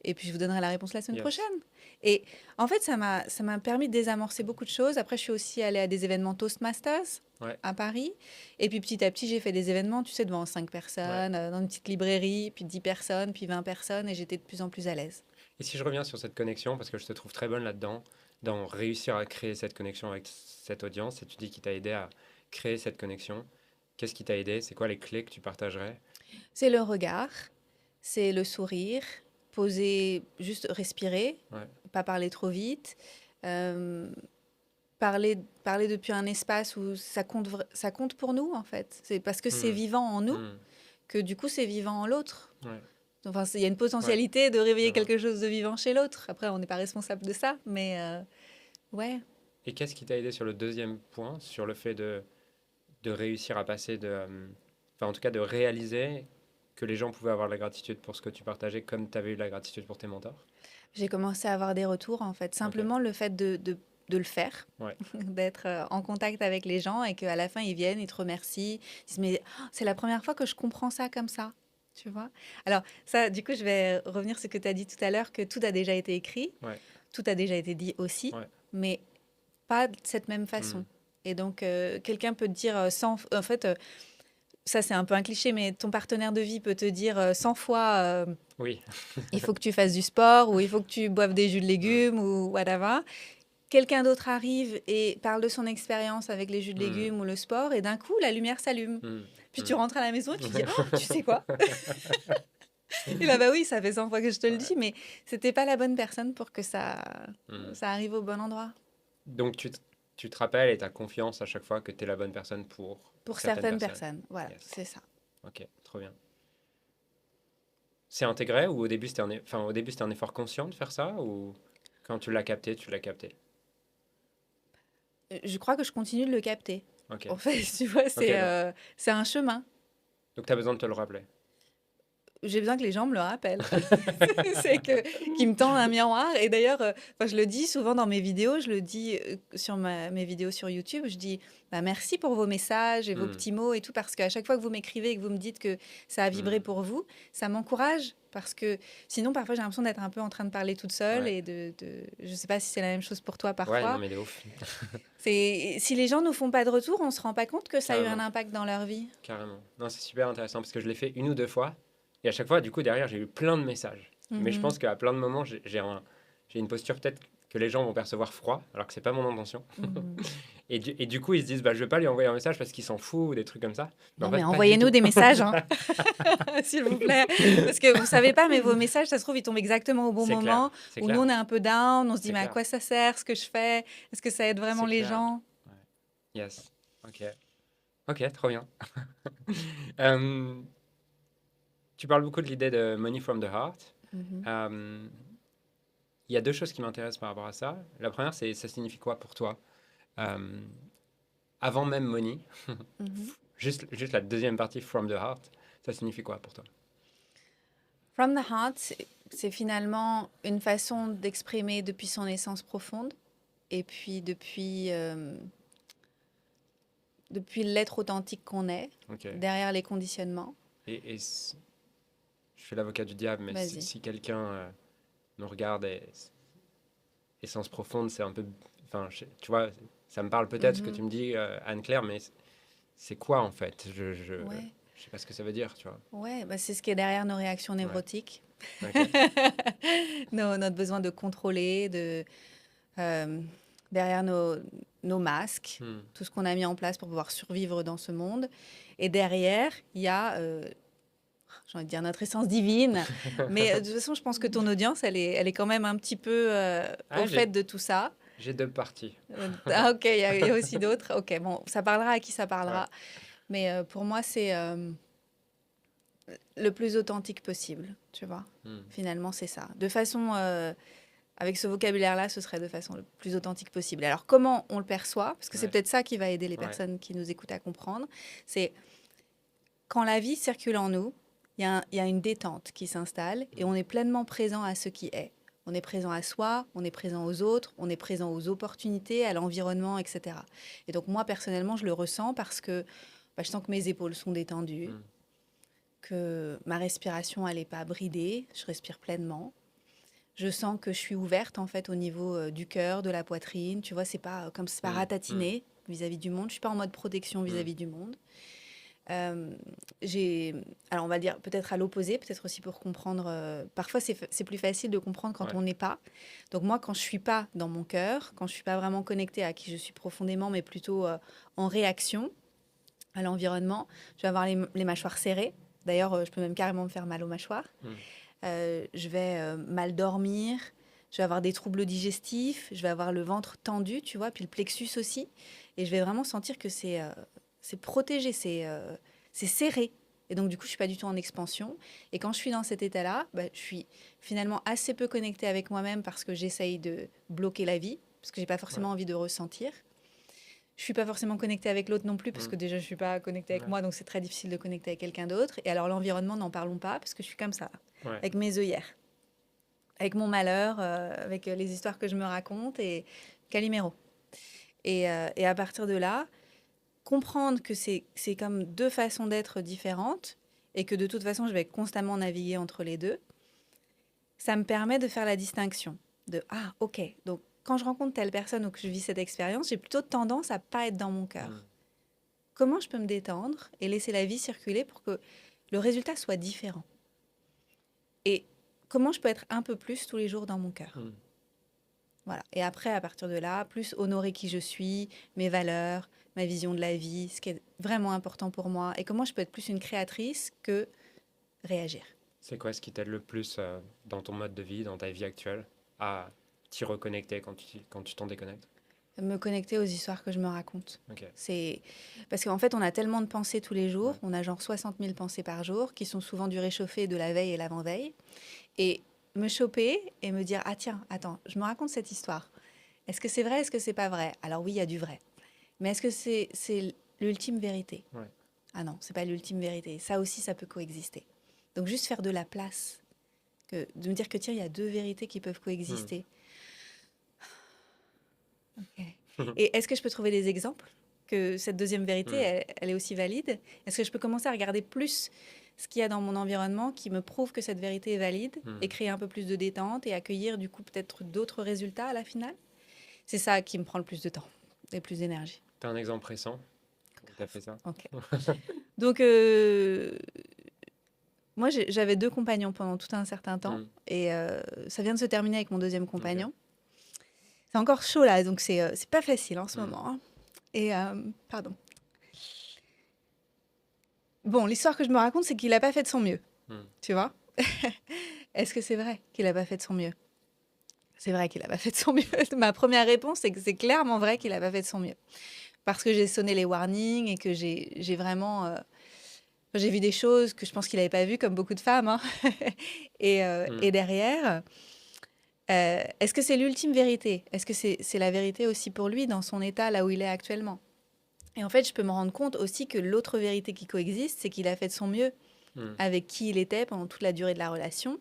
je vous donnerai la réponse la semaine Yes. prochaine. Et en fait, ça m'a permis de désamorcer beaucoup de choses. Après, je suis aussi allée à des événements Toastmasters Ouais. à Paris. Et puis petit à petit, j'ai fait des événements, tu sais, devant 5 Ouais. personnes, dans une petite librairie, puis 10 personnes, puis 20 personnes, et j'étais de plus en plus à l'aise. Et si je reviens sur cette connexion, parce que je te trouve très bonne là-dedans, dans réussir à créer cette connexion avec cette audience, et tu dis qu'il t'a aidé à créer cette connexion, qu'est-ce qui t'a aidé? C'est quoi les clés que tu partagerais? C'est le regard, c'est le sourire, poser, juste respirer, Ouais. pas parler trop vite, euh, parler depuis un espace où ça compte pour nous, en fait. C'est parce que c'est Hmm. vivant en nous Hmm. que du coup c'est vivant en l'autre. Ouais. Enfin, il y a une Ouais. potentialité de Je réveiller vois. quelque chose de vivant chez l'autre. Après, on n'est pas responsable de ça, mais ouais. Et qu'est-ce qui t'a aidé sur le deuxième point, sur le fait de réussir à passer enfin en tout cas de réaliser que les gens pouvaient avoir de la gratitude pour ce que tu partageais comme tu avais eu de la gratitude pour tes mentors? J'ai commencé à avoir des retours, en fait. Ok. Simplement le fait de le faire, Ouais. d'être en contact avec les gens et qu'à la fin, ils viennent, ils te remercient. Ils disent, mais oh, c'est la première fois que je comprends ça comme ça. Tu vois? Alors, ça, du coup, je vais revenir sur ce que tu as dit tout à l'heure, que tout a déjà été écrit, Ouais. tout a déjà été dit aussi, Ouais. mais pas de cette même Hmm. façon. Et donc, quelqu'un peut te dire en fait, ça c'est un peu un cliché, mais ton partenaire de vie peut te dire 100 fois Oui. il faut que tu fasses du sport ou il faut que tu boives des jus de Hmm. légumes ou whatever. Quelqu'un d'autre arrive et parle de son expérience avec les jus de Hmm. légumes ou le sport et d'un coup la lumière s'allume. Hmm. Puis tu Hmm. rentres à la maison et tu dis oh tu sais quoi. Et là bah oui ça fait 100 fois que je te le Ouais. dis mais c'était pas la bonne personne pour que Hmm. ça arrive au bon endroit. Donc tu te rappelles et tu as confiance à chaque fois que tu es la bonne personne pour Pour certaines certaines personnes. personnes, voilà, Yes. c'est ça. Ok, trop bien. C'est intégré ou au début c'était enfin, au début c'était un effort conscient de faire ça ou quand tu l'as capté, tu l'as capté? Je crois que je continue de le capter. Ok. En fait, tu vois, Ok, c'est un chemin. donc tu as besoin de te le rappeler. J'ai besoin que les gens me le rappellent. C'est que qu'ils me tendent un miroir et d'ailleurs, enfin, je le dis souvent dans mes vidéos, je le dis, sur mes vidéos sur YouTube, je dis: «Bah, merci pour vos messages et vos Hmm. petits mots et tout» parce qu'à chaque fois que vous m'écrivez et que vous me dites que ça a vibré Hmm. pour vous, ça m'encourage parce que sinon parfois j'ai l'impression d'être un peu en train de parler toute seule Ouais. et je sais pas si c'est la même chose pour toi Ouais, non parfois. mais de ouf. C'est si les gens nous font pas de retour, on se rend pas compte que ça a eu un Carrément. impact dans leur vie. Carrément. Non, c'est super intéressant parce que je l'ai fait une ou deux fois. Et à chaque fois, du coup, derrière, j'ai eu plein de messages. Mais je Mmh. pense qu'à plein de moments, j'ai une posture peut-être que les gens vont percevoir froid, alors que c'est pas mon intention. Mmh. Et du coup, ils se disent, bah, je vais pas lui envoyer un message parce qu'il s'en fout ou des trucs comme ça. Mais en Non, mais fait, pas du envoyez-nous tout. des messages, hein, s'il vous plaît. Parce que vous savez pas, mais vos messages, ça se trouve, ils tombent exactement au bon C'est clair, moment, c'est où nous, clair, on est un peu down, on se dit, c'est mais à clair, quoi ça sert ce que je fais? Est-ce que ça aide vraiment c'est les clair. gens? Ouais. Yes. Ok. Ok, trop bien. Euh, tu parles beaucoup de l'idée de money from the heart. Mhm. Euh, il y a deux choses qui m'intéressent par rapport à ça. La première, c'est ça signifie quoi pour toi? Euh, Avant même money, Mhm. juste la deuxième partie, from the heart, ça signifie quoi pour toi? From the heart, c'est finalement une façon d'exprimer depuis son essence profonde et puis depuis l'être authentique qu'on est, Ok. derrière les conditionnements. Et je fais l'avocat du diable, mais Vas-y. si quelqu'un nous regarde et essence profonde, c'est un peu. Enfin, tu vois, ça me parle peut-être ce que tu Mhm. me dis, Anne-Claire, mais c'est quoi en fait? Ouais, Je sais pas ce que ça veut dire, tu vois. ouais, bah c'est ce qui est derrière nos réactions Ouais, névrotiques. ok. Notre besoin de contrôler, euh, derrière nos masques, Hmm. tout ce qu'on a mis en place pour pouvoir survivre dans ce monde. Et derrière, il y a, j'ai envie de dire, notre essence divine. Mais de toute façon, je pense que ton audience, elle est quand même un petit peu Ah, au fait de tout ça. j'ai deux parties. Ah, ok, il y a aussi d'autres. Ok, bon, ça parlera à qui ça Ouais. parlera. Mais pour moi, c'est le plus authentique possible, tu vois. Hmm. Finalement, c'est ça. De façon, avec ce vocabulaire-là, ce serait de façon le plus authentique possible. Alors, comment on le perçoit? Parce que c'est Ouais. peut-être ça qui va aider les Ouais. personnes qui nous écoutent à comprendre. C'est quand la vie circule en nous, il y a une détente qui s'installe et Hmm. on est pleinement présent à ce qui est. On est présent à soi, on est présent aux autres, on est présent aux opportunités, à l'environnement, etc. Et donc moi, personnellement, je le ressens parce que bah, je sens que mes épaules sont détendues, Hmm. que ma respiration, elle n'est pas bridée, je respire pleinement. Je sens que je suis ouverte en fait au niveau du cœur, de la poitrine. Tu vois, c'est pas comme c'est pas Hmm. Hmm. ratatiné vis-à-vis du monde. Je suis pas en mode protection Hmm. vis-à-vis du monde. Euh, j'ai, alors on va dire peut-être à l'opposé, peut-être aussi pour comprendre. Parfois c'est plus facile de comprendre quand Ouais. on n'est pas. Donc moi, quand je suis pas dans mon cœur, quand je suis pas vraiment connectée à qui je suis profondément, mais plutôt en réaction à l'environnement, je vais avoir les mâchoires serrées. D'ailleurs, je peux même carrément me faire mal aux mâchoires. Hmm. Je vais mal dormir, je vais avoir des troubles digestifs, je vais avoir le ventre tendu, tu vois, puis le plexus aussi. Et je vais vraiment sentir que c'est protégé, c'est serré. Et donc, du coup, je suis pas du tout en expansion. Et quand je suis dans cet état-là, bah, je suis finalement assez peu connectée avec moi-même parce que j'essaye de bloquer la vie, parce que j'ai pas Ouais. forcément envie de ressentir. Je suis pas forcément connectée avec l'autre non plus, parce Hmm. que déjà, je suis pas connectée avec Ouais. moi, donc c'est très difficile de connecter avec quelqu'un d'autre. Et alors, l'environnement, n'en parlons pas, parce que je suis comme ça, Ouais. avec mes œillères, avec mon malheur, avec les histoires que je me raconte, et Calimero. Et à partir de là, comprendre que c'est comme deux façons d'être différentes, et que de toute façon, je vais constamment naviguer entre les deux, ça me permet de faire la distinction. De, ah, ok, donc quand je rencontre telle personne ou que je vis cette expérience, j'ai plutôt tendance à pas être dans mon Hmm. cœur. Comment je peux me détendre et laisser la vie circuler pour que le résultat soit différent? Et comment je peux être un peu plus tous les jours dans mon cœur? Hmm. Voilà. Et après, à partir de là, plus honorer qui je suis, mes valeurs, ma vision de la vie, ce qui est vraiment important pour moi, et comment je peux être plus une créatrice que réagir. C'est quoi ce qui t'aide le plus dans ton mode de vie, dans ta vie actuelle, à t'y reconnecter quand tu t'en déconnectes? Me connecter aux histoires que je me raconte. Ok. C'est parce qu'en fait, on a tellement de pensées tous les jours, Ouais. on a genre 60 000 pensées par jour, qui sont souvent du réchauffé de la veille et l'avant-veille. Et me choper et me dire, ah tiens, attends, je me raconte cette histoire. Est-ce que c'est vrai, est-ce que c'est pas vrai? Alors oui, il y a du vrai. Mais est-ce que c'est l'ultime vérité? Ouais. Ah non, c'est pas l'ultime vérité. Ça aussi, ça peut coexister. Donc juste faire de la place, de me dire que tiens, il y a deux vérités qui peuvent Hmm. coexister. Ok. Et est-ce que je peux trouver des exemples que cette deuxième vérité, Hmm. elle est aussi valide? Est-ce que je peux commencer à regarder plus ce qu'il y a dans mon environnement qui me prouve que cette vérité est valide et Hmm. créer un peu plus de détente et accueillir du coup peut-être d'autres résultats à la finale? C'est ça qui me prend le plus de temps et plus d'énergie. T'as un exemple récent où t'as fait ça? Ok. Donc, moi, j'avais deux compagnons pendant tout un certain temps Hmm. et ça vient de se terminer avec mon deuxième Ok. compagnon. C'est encore chaud là, donc c'est pas facile en ce Hmm. moment, hein. Et pardon. Bon, l'histoire que je me raconte, c'est qu'il a pas fait de son mieux, Hmm. tu vois. Est-ce que c'est vrai qu'il a pas fait de son mieux? C'est vrai qu'il a pas fait de son mieux. Ma première réponse, c'est que c'est clairement vrai qu'il a pas fait de son mieux. Parce que j'ai sonné les warnings et que j'ai vraiment... j'ai vu des choses que je pense qu'il n'avait pas vues, comme beaucoup de femmes, hein. Et Hmm. derrière, Est-ce que c'est l'ultime vérité? Est-ce que c'est la vérité aussi pour lui dans son état là où il est actuellement? Et en fait, je peux me rendre compte aussi que l'autre vérité qui coexiste, c'est qu'il a fait de son mieux Hmm. avec qui il était pendant toute la durée de la relation,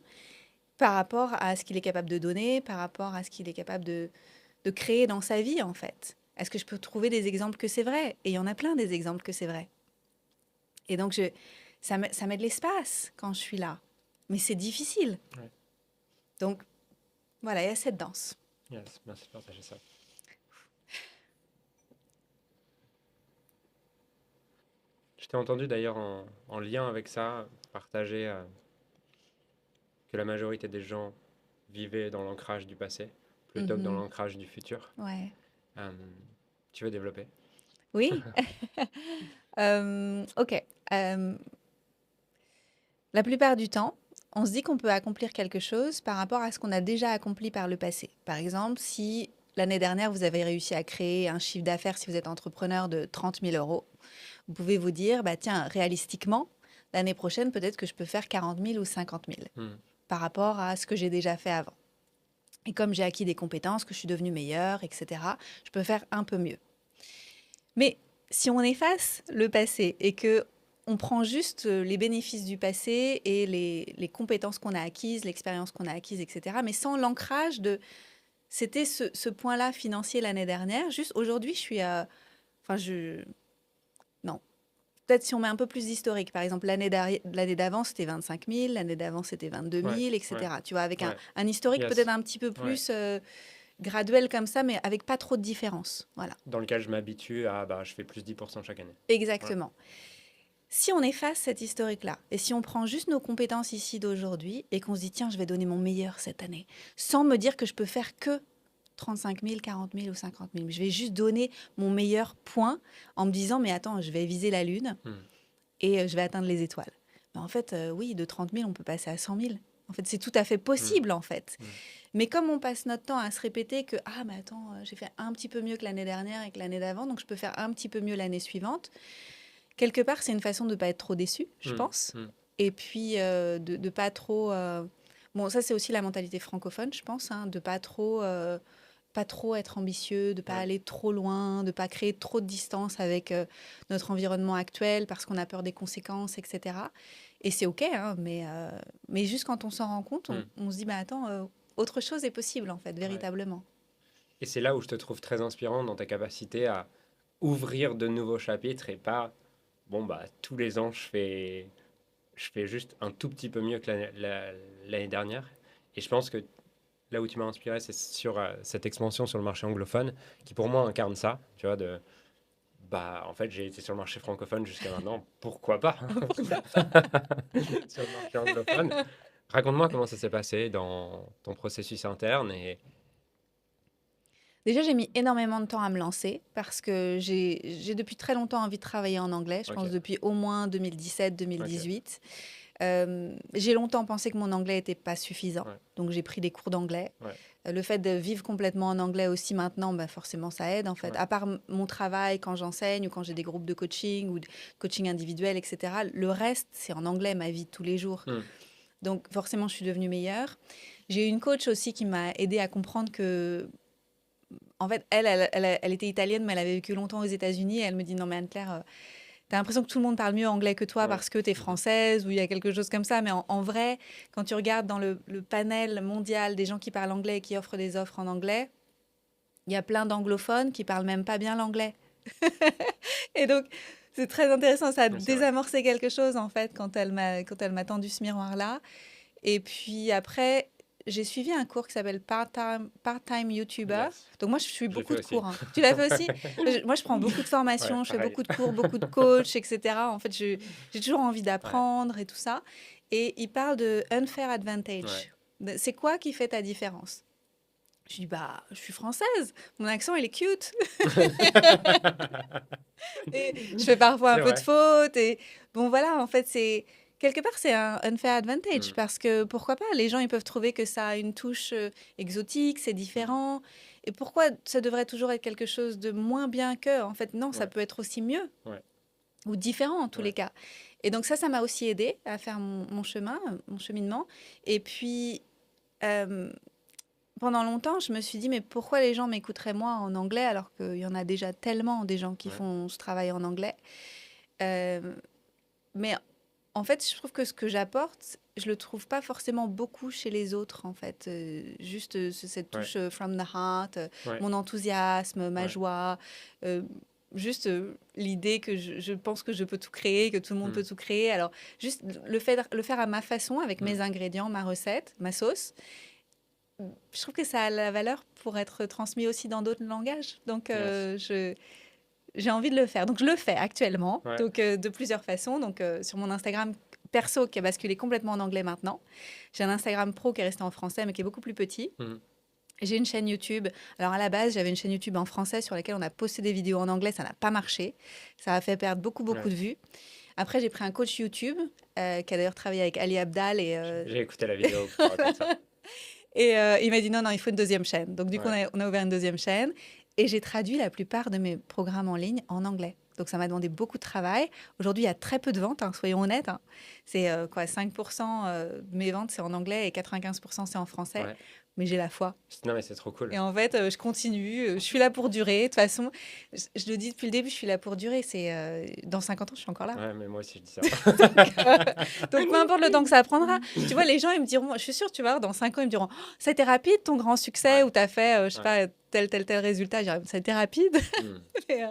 par rapport à ce qu'il est capable de donner, par rapport à ce qu'il est capable de créer dans sa vie, en fait. Est-ce que je peux trouver des exemples que c'est vrai? Et il y en a plein des exemples que c'est vrai. Et donc, ça met de l'espace quand je suis là. Mais c'est difficile. Ouais. Donc, voilà, il y a cette danse. Yes, merci de partager ça. Je t'ai entendu d'ailleurs en lien avec ça, partager que la majorité des gens vivaient dans l'ancrage du passé plutôt que dans Mhm. l'ancrage du futur. Ouais. Euh, Tu veux développer? Oui. Ok. Euh, la plupart du temps, on se dit qu'on peut accomplir quelque chose par rapport à ce qu'on a déjà accompli par le passé. Par exemple, si l'année dernière, vous avez réussi à créer un chiffre d'affaires, si vous êtes entrepreneur, de 30 000 euros, vous pouvez vous dire, bah, tiens, réalistiquement, l'année prochaine, peut-être que je peux faire 40 000 ou 50 000 Hmm. par rapport à ce que j'ai déjà fait avant. Et comme j'ai acquis des compétences, que je suis devenue meilleure, etc., je peux faire un peu mieux. Mais si on efface le passé et que on prend juste les bénéfices du passé et les compétences qu'on a acquises, l'expérience qu'on a acquise, etc., mais sans l'ancrage de c'était ce point-là financier l'année dernière, juste aujourd'hui, je suis à. Enfin, non. Peut-être si on met un peu plus d'historique, par exemple, l'année d'avant, c'était 25 000, l'année d'avant, c'était 22 Ouais, 000, ouais, etc. Tu vois, avec ouais. un historique peut-être Yes. un petit peu Ouais. plus graduel comme ça, mais avec pas trop de différence. Voilà, Dans lequel je m'habitue à, bah, je fais plus 10% chaque année. Ouais. exactement. Si on efface cet historique-là, et si on prend juste nos compétences ici d'aujourd'hui, et qu'on se dit, tiens, je vais donner mon meilleur cette année, sans me dire que je peux faire que 35 000, 40 000 ou 50 000, je vais juste donner mon meilleur point en me disant, mais attends, je vais viser la Lune Hmm. et je vais atteindre les étoiles. Mais en fait, oui, de 30 000, on peut passer à 100 000. En fait, c'est tout à fait Hmm. possible, en fait. Hmm. Mais comme on passe notre temps à se répéter que, ah, mais attends, j'ai fait un petit peu mieux que l'année dernière et que l'année d'avant, donc je peux faire un petit peu mieux l'année suivante, quelque part, c'est une façon de ne pas être trop déçu, je Hmm. pense. Hmm. Et puis, de ne pas trop... Bon, ça, c'est aussi la mentalité francophone, je pense, hein, de pas trop être ambitieux, de pas Ouais. aller trop loin, de pas créer trop de distance avec notre environnement actuel parce qu'on a peur des conséquences, etc. Et c'est OK, hein, mais juste quand on s'en rend compte, Hmm. on se dit, bah attends, autre chose est possible, en fait, Ouais. véritablement. Et c'est là où je te trouve très inspirant dans ta capacité à ouvrir de nouveaux chapitres et pas, bon, bah, tous les ans, je fais juste un tout petit peu mieux que l'année dernière. Et je pense que là où tu m'as inspiré, c'est sur cette expansion sur le marché anglophone, qui pour moi incarne ça, tu vois, de, bah, en fait, j'ai été sur le marché francophone jusqu'à maintenant, pourquoi pas sur le marché anglophone. Raconte-moi comment ça s'est passé dans ton processus interne et... Déjà, j'ai mis énormément de temps à me lancer parce que j'ai depuis très longtemps envie de travailler en anglais, je Ok, pense depuis au moins ok, 2017-2018. J'ai longtemps pensé que mon anglais n'était pas suffisant, ouais, donc j'ai pris des cours d'anglais. ouais, Le fait de vivre complètement en anglais aussi maintenant, bah forcément, ça aide en fait. ouais, À part mon travail, quand j'enseigne ou quand j'ai des groupes de coaching ou de coaching individuel, etc., le reste, c'est en anglais ma vie de tous les jours. hmm, Donc forcément, je suis devenue meilleure. J'ai eu une coach aussi qui m'a aidé à comprendre que en fait, elle était italienne, mais elle avait vécu longtemps aux États-Unis. Et elle me dit, non, mais Anne-Claire, t'as l'impression que tout le monde parle mieux anglais que toi ouais, parce que t'es mhm, française ou il y a quelque chose comme ça. Mais en vrai, quand tu regardes dans le panel mondial des gens qui parlent anglais et qui offrent des offres en anglais, il y a plein d'anglophones qui parlent même pas bien l'anglais. Et donc, c'est très intéressant. Ça a ouais, c'est vrai. désamorcé quelque chose, en fait, quand elle m'a tendu ce miroir-là. Et puis après, j'ai suivi un cours qui s'appelle Part-Time YouTuber. Yes, Donc moi, je suis je l'ai beaucoup fait de aussi. cours, hein. Tu l'as fait aussi? Moi, je prends beaucoup de Ouais, formations, je fais pareil. beaucoup de cours, beaucoup de coachs, etc. En fait, j'ai toujours envie Ouais, d'apprendre et tout ça. Et il parle de unfair ouais. advantage. C'est quoi qui fait ta différence? Je dis, bah, je suis française. Mon accent, il est cute. Et je fais parfois un C'est peu de vrai. fautes. Et bon, voilà, en fait, c'est. Quelque part, c'est un unfair advantage Hmm, parce que pourquoi pas? Les gens, ils peuvent trouver que ça a une touche exotique, c'est hmm, différent. Et pourquoi ça devrait toujours être quelque chose de moins bien que? En fait, non, ça ouais, peut être aussi mieux ouais, ou différent en tous les ouais. cas. Et donc, ça m'a aussi aidé à faire mon chemin, mon cheminement. Et puis, euh, pendant longtemps, je me suis dit, mais pourquoi les gens m'écouteraient moi en anglais alors qu'il y en a déjà tellement des gens qui Ouais. font ce travail en anglais. Euh, mais en fait, je trouve que ce que j'apporte, je le trouve pas forcément beaucoup chez les autres, en fait. Juste cette Ouais. touche from the heart, Ouais. mon enthousiasme, ma Ouais. joie, euh, juste l'idée que je pense que je peux tout créer, que tout le monde peut Mm. tout créer. Alors, juste le faire à ma façon, avec mes Mm. ingrédients, ma recette, ma sauce, je trouve que ça a la valeur pour être transmis aussi dans d'autres langages. Donc, Yes. j'ai envie de le faire. Donc, je le fais actuellement, Ouais. donc de plusieurs façons. Donc, sur mon Instagram perso qui a basculé complètement en anglais maintenant. J'ai un Instagram pro qui est resté en français, mais qui est beaucoup plus petit. Mm. J'ai une chaîne YouTube. Alors, à la base, j'avais une chaîne YouTube en français sur laquelle on a posté des vidéos en anglais. Ça n'a pas marché. Ça a fait perdre beaucoup, beaucoup Ouais. de vues. Après, j'ai pris un coach YouTube qui a d'ailleurs travaillé avec Ali Abdal J'ai écouté la vidéo où tu racontes ça. il m'a dit non, non, il faut une deuxième chaîne. Donc, du coup, Ouais. on a ouvert une deuxième chaîne et j'ai traduit la plupart de mes programmes en ligne en anglais. Donc, ça m'a demandé beaucoup de travail. Aujourd'hui, il y a très peu de ventes, hein, soyons honnêtes. Hein. C'est quoi, 5% de mes ventes, c'est en anglais et 95% c'est en français. Ouais. Mais j'ai la foi. Non, mais c'est trop cool. Et en fait, je continue. Je suis là pour durer. De toute façon, je le dis depuis le début, je suis là pour durer. C'est dans 50 ans, je suis encore là. Ouais, mais moi aussi, je dis ça. Donc, peu importe le temps que ça prendra. Tu vois, les gens, ils me diront, je suis sûre, tu vois, dans 5 ans, ils me diront, oh, ça a été rapide ton grand succès Ouais. où tu as fait, je sais Ouais. pas, tel résultat. Je dirais, ça a été rapide. Mm. Mais,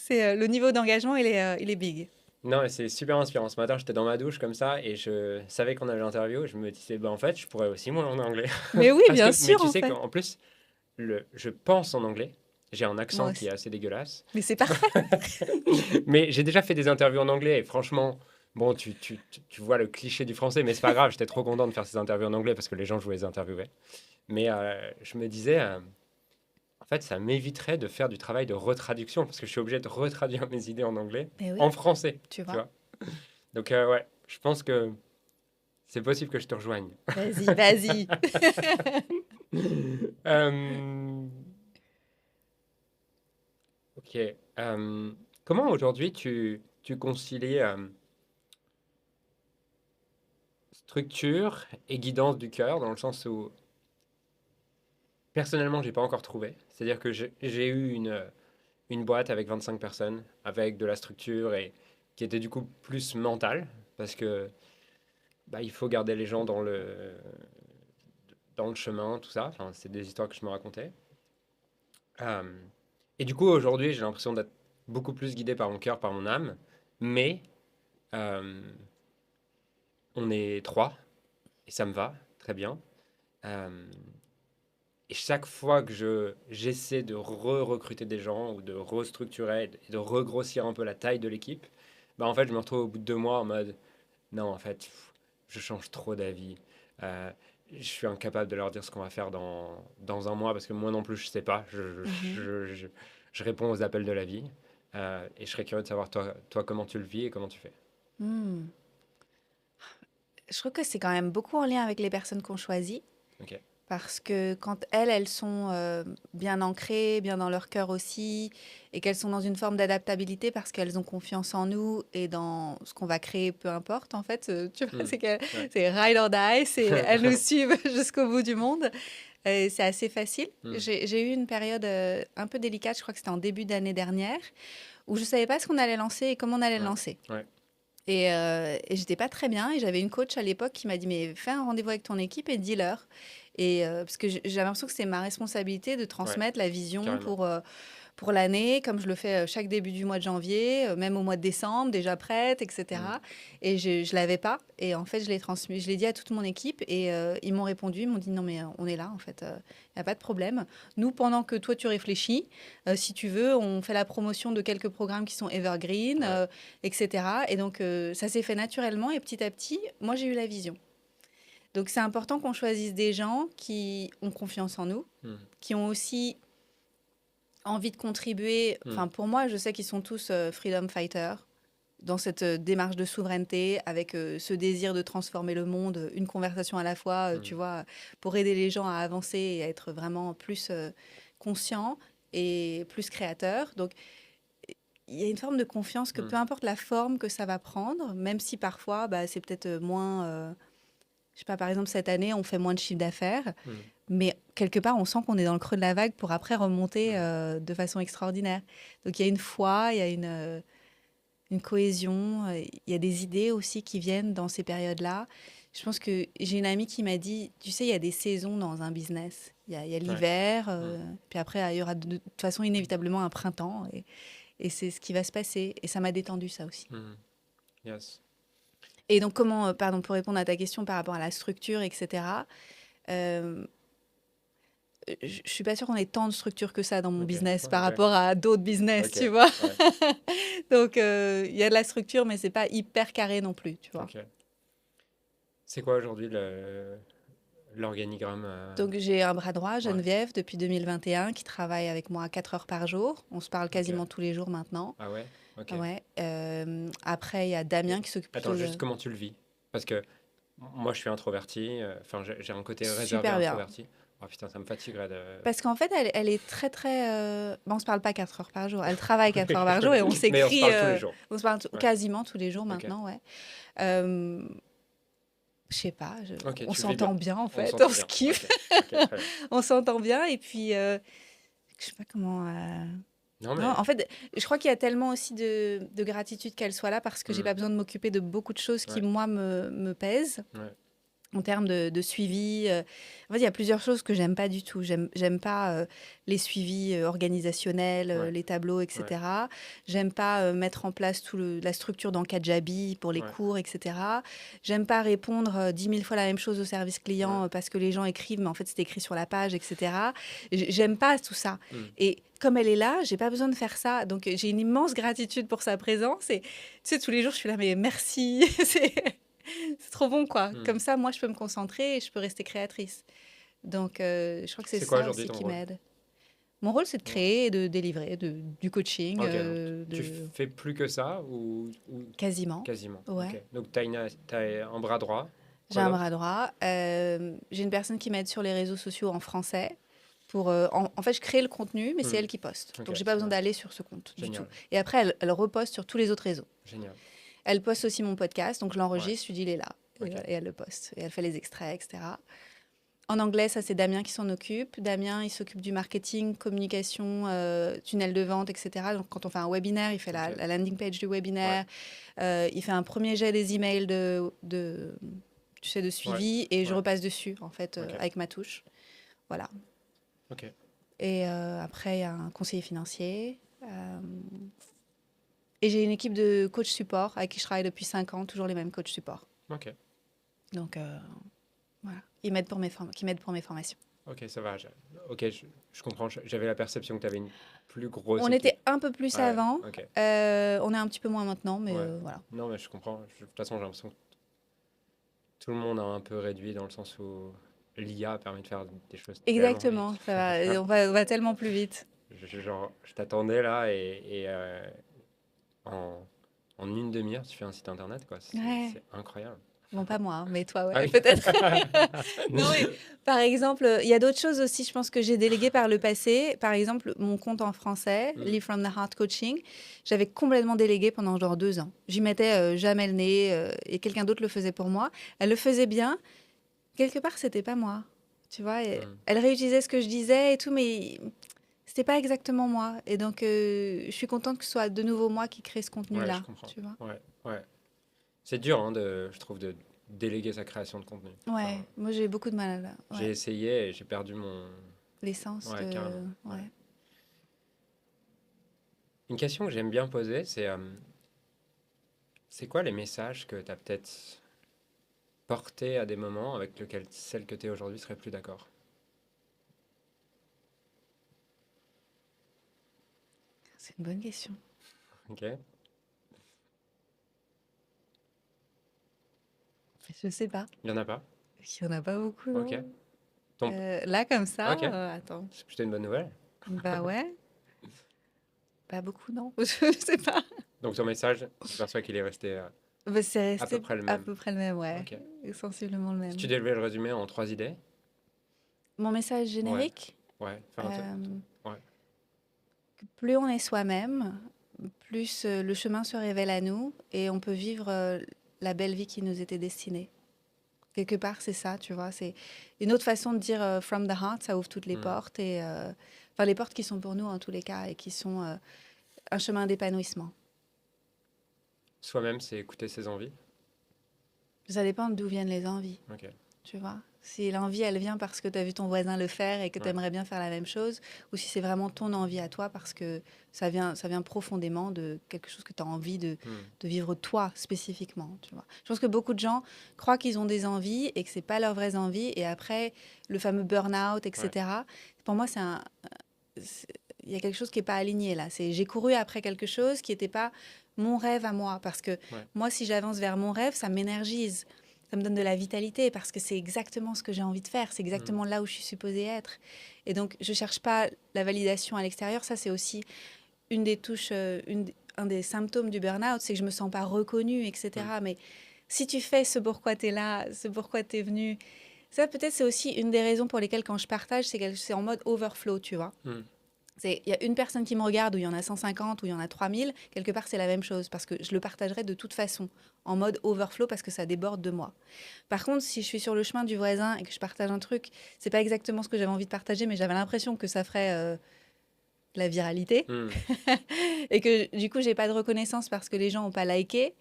Ouais. le niveau d'engagement, il est big. Non, mais c'est super inspirant. Ce matin, j'étais dans ma douche comme ça et je savais qu'on avait l'interview. Je me disais, bah, en fait, je pourrais aussi moi en anglais. Mais oui, Parce bien que, mais sûr, tu en sais fait. qu'en plus, je pense en anglais. J'ai un Moi accent qui aussi. est assez dégueulasse. Mais c'est parfait. Mais j'ai déjà fait des interviews en anglais et franchement, bon, tu vois le cliché du français, mais c'est pas grave. J'étais trop content de faire ces interviews en anglais parce que les gens, je voulais les interviewer. Mais je me disais, en fait, ça m'éviterait de faire du travail de retraduction parce que je suis obligé de retraduire mes idées en anglais Mais oui, en français. tu Tu vois. vois. Donc, ouais, je pense que c'est possible que je te rejoigne. Vas-y, vas-y. Euh, ok. Comment aujourd'hui tu concilies structure et guidance du cœur dans le sens où personnellement, j'ai pas encore trouvé. C'est-à-dire que j'ai eu une boîte avec 25 personnes, avec de la structure et qui était du coup plus mentale parce que bah, il faut garder les gens dans le chemin, tout ça. Enfin, c'est des histoires que je me racontais. Euh, et du coup, aujourd'hui, j'ai l'impression d'être beaucoup plus guidé par mon cœur, par mon âme. Mais euh, on est trois et ça me va très bien. Euh, et chaque fois que j'essaie de recruter des gens ou de restructurer et de regrossir un peu la taille de l'équipe, bah en fait, je me retrouve au bout de 2 mois en mode non, en fait, je change trop d'avis. Euh, je suis incapable de leur dire ce qu'on va faire dans un mois parce que moi non plus, je sais pas. Mhm. Je réponds aux appels de la vie. Et je serais curieux de savoir, toi, comment tu le vis et comment tu fais. Hmm. Je trouve que c'est quand même beaucoup en lien avec les personnes qu'on choisit. Ok. Parce que quand elles sont bien ancrées, bien dans leur cœur aussi, et qu'elles sont dans une forme d'adaptabilité parce qu'elles ont confiance en nous et dans ce qu'on va créer, peu importe en fait, tu vois, Hmm. Ouais. c'est ride or die, elles nous suivent jusqu'au bout du monde. C'est assez facile. Hmm. J'ai eu une période un peu délicate, je crois que c'était en début d'année dernière, où je ne savais pas ce qu'on allait lancer et comment on allait le Ouais. lancer. Ouais. Et j'étais pas très bien. Et j'avais une coach à l'époque qui m'a dit, mais fais un rendez-vous avec ton équipe et dis-leur. Parce que j'avais l'impression que c'est ma responsabilité de Ouais. transmettre la vision Carrément. pour l'année, comme je le fais chaque début du mois de janvier, même au mois de décembre, déjà prête, Hmm. etc. Et je ne l'avais pas. Et en fait, je l'ai transmis, je l'ai dit à toute mon équipe. Et ils m'ont répondu, ils m'ont dit, non, mais on est là, en fait, il n'y a pas de problème. Nous, pendant que toi, tu réfléchis, si tu veux, on fait la promotion de quelques programmes qui sont evergreen, Ouais. etc. Et donc, ça s'est fait naturellement. Et petit à petit, moi, j'ai eu la vision. Donc, c'est important qu'on choisisse des gens qui ont confiance en nous, Hmm. qui ont aussi envie de contribuer. Hmm. Enfin, pour moi, je sais qu'ils sont tous freedom fighters dans cette démarche de souveraineté, avec ce désir de transformer le monde, une conversation à la fois, Hmm. tu vois, pour aider les gens à avancer et à être vraiment plus conscients et plus créateurs. Donc, il y a une forme de confiance que Hmm. peu importe la forme que ça va prendre, même si parfois, bah, c'est peut-être moins Je sais pas, par exemple, cette année, on fait moins de chiffre d'affaires, Mm. mais quelque part, on sent qu'on est dans le creux de la vague pour après remonter Mm. de façon extraordinaire. Donc, il y a une foi, il y a une cohésion, il y a des idées aussi qui viennent dans ces périodes-là. Je pense que j'ai une amie qui m'a dit, tu sais, il y a des saisons dans un business. Il y a Ouais. l'hiver, Mm. puis après, il y aura de toute façon inévitablement un printemps, et c'est ce qui va se passer. Et ça m'a détendu, ça aussi. Mm. Yes. Et donc, pardon, pour répondre à ta question par rapport à la structure, etc., euh, je suis pas sûre qu'on ait tant de structure que ça dans mon Ok. business par Ok. rapport à d'autres business, Ok. tu vois. Ouais. Donc, il y a de la structure, mais c'est pas hyper carré non plus, tu vois. Ok. C'est quoi aujourd'hui l'organigramme Donc, j'ai un bras droit, Ouais. Geneviève, depuis 2021, qui travaille avec moi 4 heures par jour. On se parle Ok. quasiment tous les jours maintenant. Ah ouais? Ok. Ouais. Après, il y a Damien Et- qui s'occupe Attends, plutôt juste de... comment tu le vis? Parce que moi, je suis introverti. Enfin, j'ai un côté réservé Super bien. introverti. Oh putain, ça me fatiguerait de. Parce qu'en fait, elle est très, très... on se parle pas 4 heures par jour. Elle travaille 4 heures par jour et on Mais on se s'écrit... parle tous les jours. on se parle Ouais. quasiment tous les jours Ok. maintenant, ouais. Euh, je sais pas, Ok, on tu le vis bien. s'entend bien en On fait, on s'entend se bien. kiffe, Ok. Ok, très bien. on s'entend bien et puis je sais pas comment. Non, Non, en mais. fait, je crois qu'il y a tellement aussi de gratitude qu'elle soit là parce que j'ai Hmm. pas besoin de m'occuper de beaucoup de choses qui Ouais. moi me pèsent Ouais. en termes de suivi. En fait, il y a plusieurs choses que j'aime pas du tout. J'aime pas les suivis organisationnels, Ouais. les tableaux, Ouais. etc. J'aime pas mettre en place la structure dans Kajabi pour les Ouais. cours, etc. J'aime pas répondre 10 000 fois la même chose au service Ouais. client parce que les gens écrivent, mais en fait, c'est écrit sur la page, etc. J'aime pas tout ça. Hmm. Et comme elle est là, j'ai pas besoin de faire ça. Donc, j'ai une immense gratitude pour sa présence. Et tu sais, tous les jours, je suis là, mais merci. C'est trop bon, quoi. Hmm. Comme ça, moi, je peux me concentrer et je peux rester créatrice. Donc, je crois que c'est C'est quoi ça aujourd'hui aussi ton qui rôle? m'aide. Mon rôle, c'est de Ouais. créer et de délivrer, du coaching, Ok, donc tu de fais plus que ça ou quasiment. quasiment? Ok. Ouais. Donc t'as un bras droit. J'ai Quoi un d'autre? bras droit. J'ai une personne qui m'aide sur les réseaux sociaux en français. En fait, je crée le contenu, mais c'est Hmm. elle qui poste. Ok, Donc, j'ai pas ça besoin marche. d'aller sur ce compte du tout. Génial. Et après, elle reposte sur tous les autres réseaux. Génial. Elle poste aussi mon podcast, donc je Ouais. l'enregistre, je lui dis, il est là. Et, Ok. voilà, et elle le poste. Et elle fait les extraits, etc. En anglais, ça c'est Damien qui s'en occupe. Damien, il s'occupe du marketing, communication, tunnel de vente, etc. Donc quand on fait un webinaire, il fait Ok. la landing page du Ouais. webinaire. Il fait un premier jet des emails tu sais, de Ouais. suivi et je Ouais. repasse dessus en fait Ok. avec ma touche. Voilà. Ok. Et après, il y a un conseiller financier. Et j'ai une équipe de coach support avec qui je travaille depuis 5 ans, toujours les mêmes coachs support. Ok. Donc voilà, ils m'aident qui m'aident pour mes formations. Ok, ça va. Ok, je comprends. J'avais la perception que tu avais une plus grosse On équipe. était un peu plus Ouais. avant. Ok. On est un petit peu moins maintenant, mais Ouais. voilà. Non, mais je comprends. De toute façon, j'ai l'impression que tout le monde a un peu réduit dans le sens où l'IA permet de faire des choses tellement vite. Exactement, ça va, on va tellement plus vite. Genre, je t'attendais là et en, en une demi-heure, tu fais un site internet, quoi. Ouais. C'est incroyable. Bon, pas moi, hein, mais toi, Ah ouais, oui. peut-être. Non, mais par exemple, il y a d'autres choses aussi, je pense que j'ai délégué par le passé. Par exemple, mon compte en français, Hmm. Live from the Heart Coaching, j'avais complètement délégué pendant genre 2 ans. J'y mettais jamais le nez et quelqu'un d'autre le faisait pour moi. Elle le faisait bien. Quelque part, c'était pas moi. Tu vois, Hmm. elle réutilisait ce que je disais et tout, mais c'était pas exactement moi. Et donc, je suis contente que ce soit de nouveau moi qui crée ce Ouais, je contenu-là. comprends. Tu vois. Ouais, ouais. C'est dur, hein, je trouve, de déléguer sa création de contenu. Ouais, Enfin, moi j'ai beaucoup de mal là. j'ai Ouais, essayé et j'ai perdu mon. l'essence Ouais, de. carrément. Ouais. Ouais. Une question que j'aime bien poser, c'est quoi les messages que tu as peut-être portés à des moments avec lesquels celle que tu es aujourd'hui serait plus d'accord? C'est une bonne question. Ok? Je sais pas. Il y en a pas? Il y en a pas beaucoup, Ok. non? Ton... Là, comme ça, Ok. attends. C'est plutôt une bonne nouvelle. Bah ouais, pas beaucoup, non? Je sais pas. Donc ton message, tu perçois qu'il est resté Bah, c'est à peu resté près le à même. peu près le même, ouais. Ok. Sensiblement le Si tu même. devais le résumer en 3 idées? Mon message Ouais. générique, Ouais. Enfin, euh, ouais. plus on est soi-même, plus le chemin se révèle à nous et on peut vivre la belle vie qui nous était destinée. Quelque part, c'est ça, tu vois. C'est une autre façon de dire from the heart, ça ouvre toutes les Hmm. portes et enfin les portes qui sont pour nous en tous les cas et qui sont un chemin d'épanouissement. Soi-même, c'est écouter ses envies. Ça dépend d'où viennent les envies, Ok. tu vois. Si l'envie, elle vient parce que tu as vu ton voisin le faire et que tu Ouais. aimerais bien faire la même chose, ou si c'est vraiment ton envie à toi parce que ça vient profondément de quelque chose que tu as envie Hmm. de vivre toi spécifiquement, tu vois. Je pense que beaucoup de gens croient qu'ils ont des envies et que c'est pas leurs vraies envies et après le fameux burn-out, Ouais. etc. Pour moi, c'est- il y a quelque chose qui est pas aligné là. C'est j'ai couru après quelque chose qui n'était pas mon rêve à moi parce que Ouais. moi, si j'avance vers mon rêve, ça m'énergise. Ça me donne de la vitalité parce que c'est exactement ce que j'ai envie de faire. C'est Hmm. exactement là où je suis supposée être. Et donc, je cherche pas la validation à l'extérieur. Ça, c'est aussi une des touches, un des symptômes du burn-out, c'est que je me sens pas reconnue, Hmm. etc. Mais si tu fais ce pourquoi tu es là, ce pourquoi tu es venu, ça peut-être c'est aussi une des raisons pour lesquelles quand je partage, c'est en mode overflow, tu vois. Hmm. Il y a une personne qui me regarde, ou il y en a 150, ou il y en a 3000, quelque part c'est la même chose, parce que je le partagerai de toute façon, en mode overflow, parce que ça déborde de moi. Par contre, si je suis sur le chemin du voisin et que je partage un truc, c'est pas exactement ce que j'avais envie de partager, mais j'avais l'impression que ça ferait la viralité, Hmm. et que du coup j'ai pas de reconnaissance parce que les gens ont pas liké,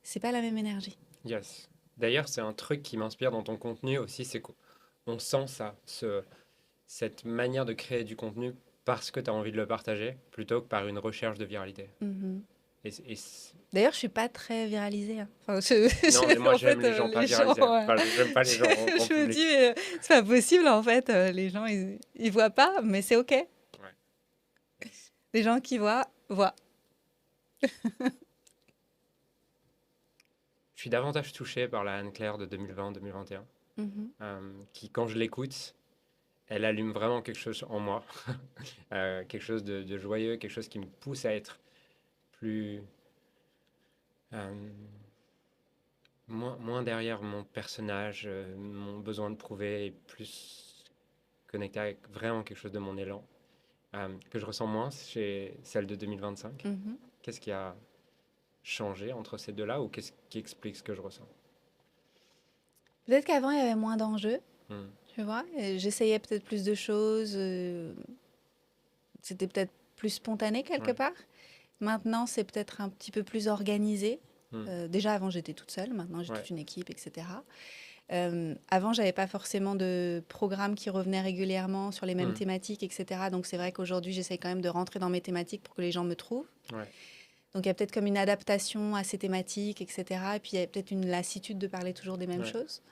c'est pas la même énergie. Yes. D'ailleurs, c'est un truc qui m'inspire dans ton contenu aussi, c'est qu'on sent ça, cette manière de créer du contenu parce que tu as envie de le partager, plutôt que par une recherche de viralité. Mhm. Et D'ailleurs, je suis pas très viralisée, hein. Enfin, non, mais moi en j'aime fait, les gens pas les gens, viralisés. Enfin, j'aime pas les gens en grand je me dis, public. mais c'est pas possible en fait. Les gens, ils voient pas, mais c'est ok. Ouais. Les gens qui voient, voient. Je suis davantage touché par la Anne-Claire de 2020-2021, Mhm. qui, quand je l'écoute, elle allume vraiment quelque chose en moi, quelque chose de joyeux, quelque chose qui me pousse à être plus, euh, moins derrière mon personnage, mon besoin de prouver, et plus connecté avec vraiment quelque chose de mon élan, que je ressens moins chez celle de 2025. Mhm. Qu'est-ce qui a changé entre ces deux-là ou qu'est-ce qui explique ce que je ressens? Peut-être qu'avant, il y avait moins d'enjeux, Hmm. tu vois. Et j'essayais peut-être plus de choses. C'était peut-être plus spontané quelque Ouais. part. Maintenant, c'est peut-être un petit peu plus organisé. Hmm. Déjà, avant, j'étais toute seule. Maintenant, j'ai Ouais. toute une équipe, etc. Avant, j'avais pas forcément de programme qui revenait régulièrement sur les mêmes Hmm. thématiques, etc. Donc, c'est vrai qu'aujourd'hui, j'essaie quand même de rentrer dans mes thématiques pour que les gens me trouvent. Ouais. Donc, il y a peut-être comme une adaptation à ces thématiques, etc. Et puis, il y a peut-être une lassitude de parler toujours des mêmes Ouais. choses.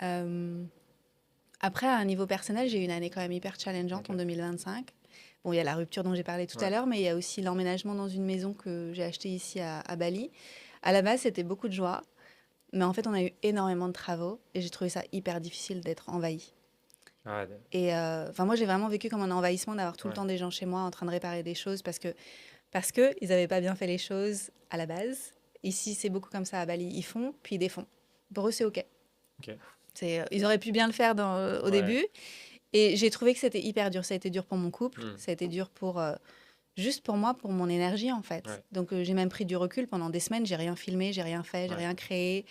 Euh, Après, à un niveau personnel, j'ai eu une année quand même hyper challengeante Ok. en 2025. Bon, il y a la rupture dont j'ai parlé tout à Ouais. l'heure, mais il y a aussi l'emménagement dans une maison que j'ai achetée ici à Bali. À la base, c'était beaucoup de joie, mais en fait, on a eu énormément de travaux et j'ai trouvé ça hyper difficile d'être envahie. Ah, Et enfin, moi, j'ai vraiment vécu comme un envahissement d'avoir tout le ouais. temps des gens chez moi en train de réparer des choses parce que ils n'avaient pas bien fait les choses à la base. Ici, c'est beaucoup comme ça à Bali. Ils font, puis ils défont. Pour eux, c'est OK. Ok. Ils auraient pu bien le faire au Ouais. début. Et j'ai trouvé que c'était hyper dur. Ça a été dur pour mon couple. Hmm. Ça a été dur pour juste pour moi, pour mon énergie en fait. Ouais. Donc j'ai même pris du recul pendant des semaines. J'ai rien filmé, j'ai rien fait, j'ai Ouais. rien créé.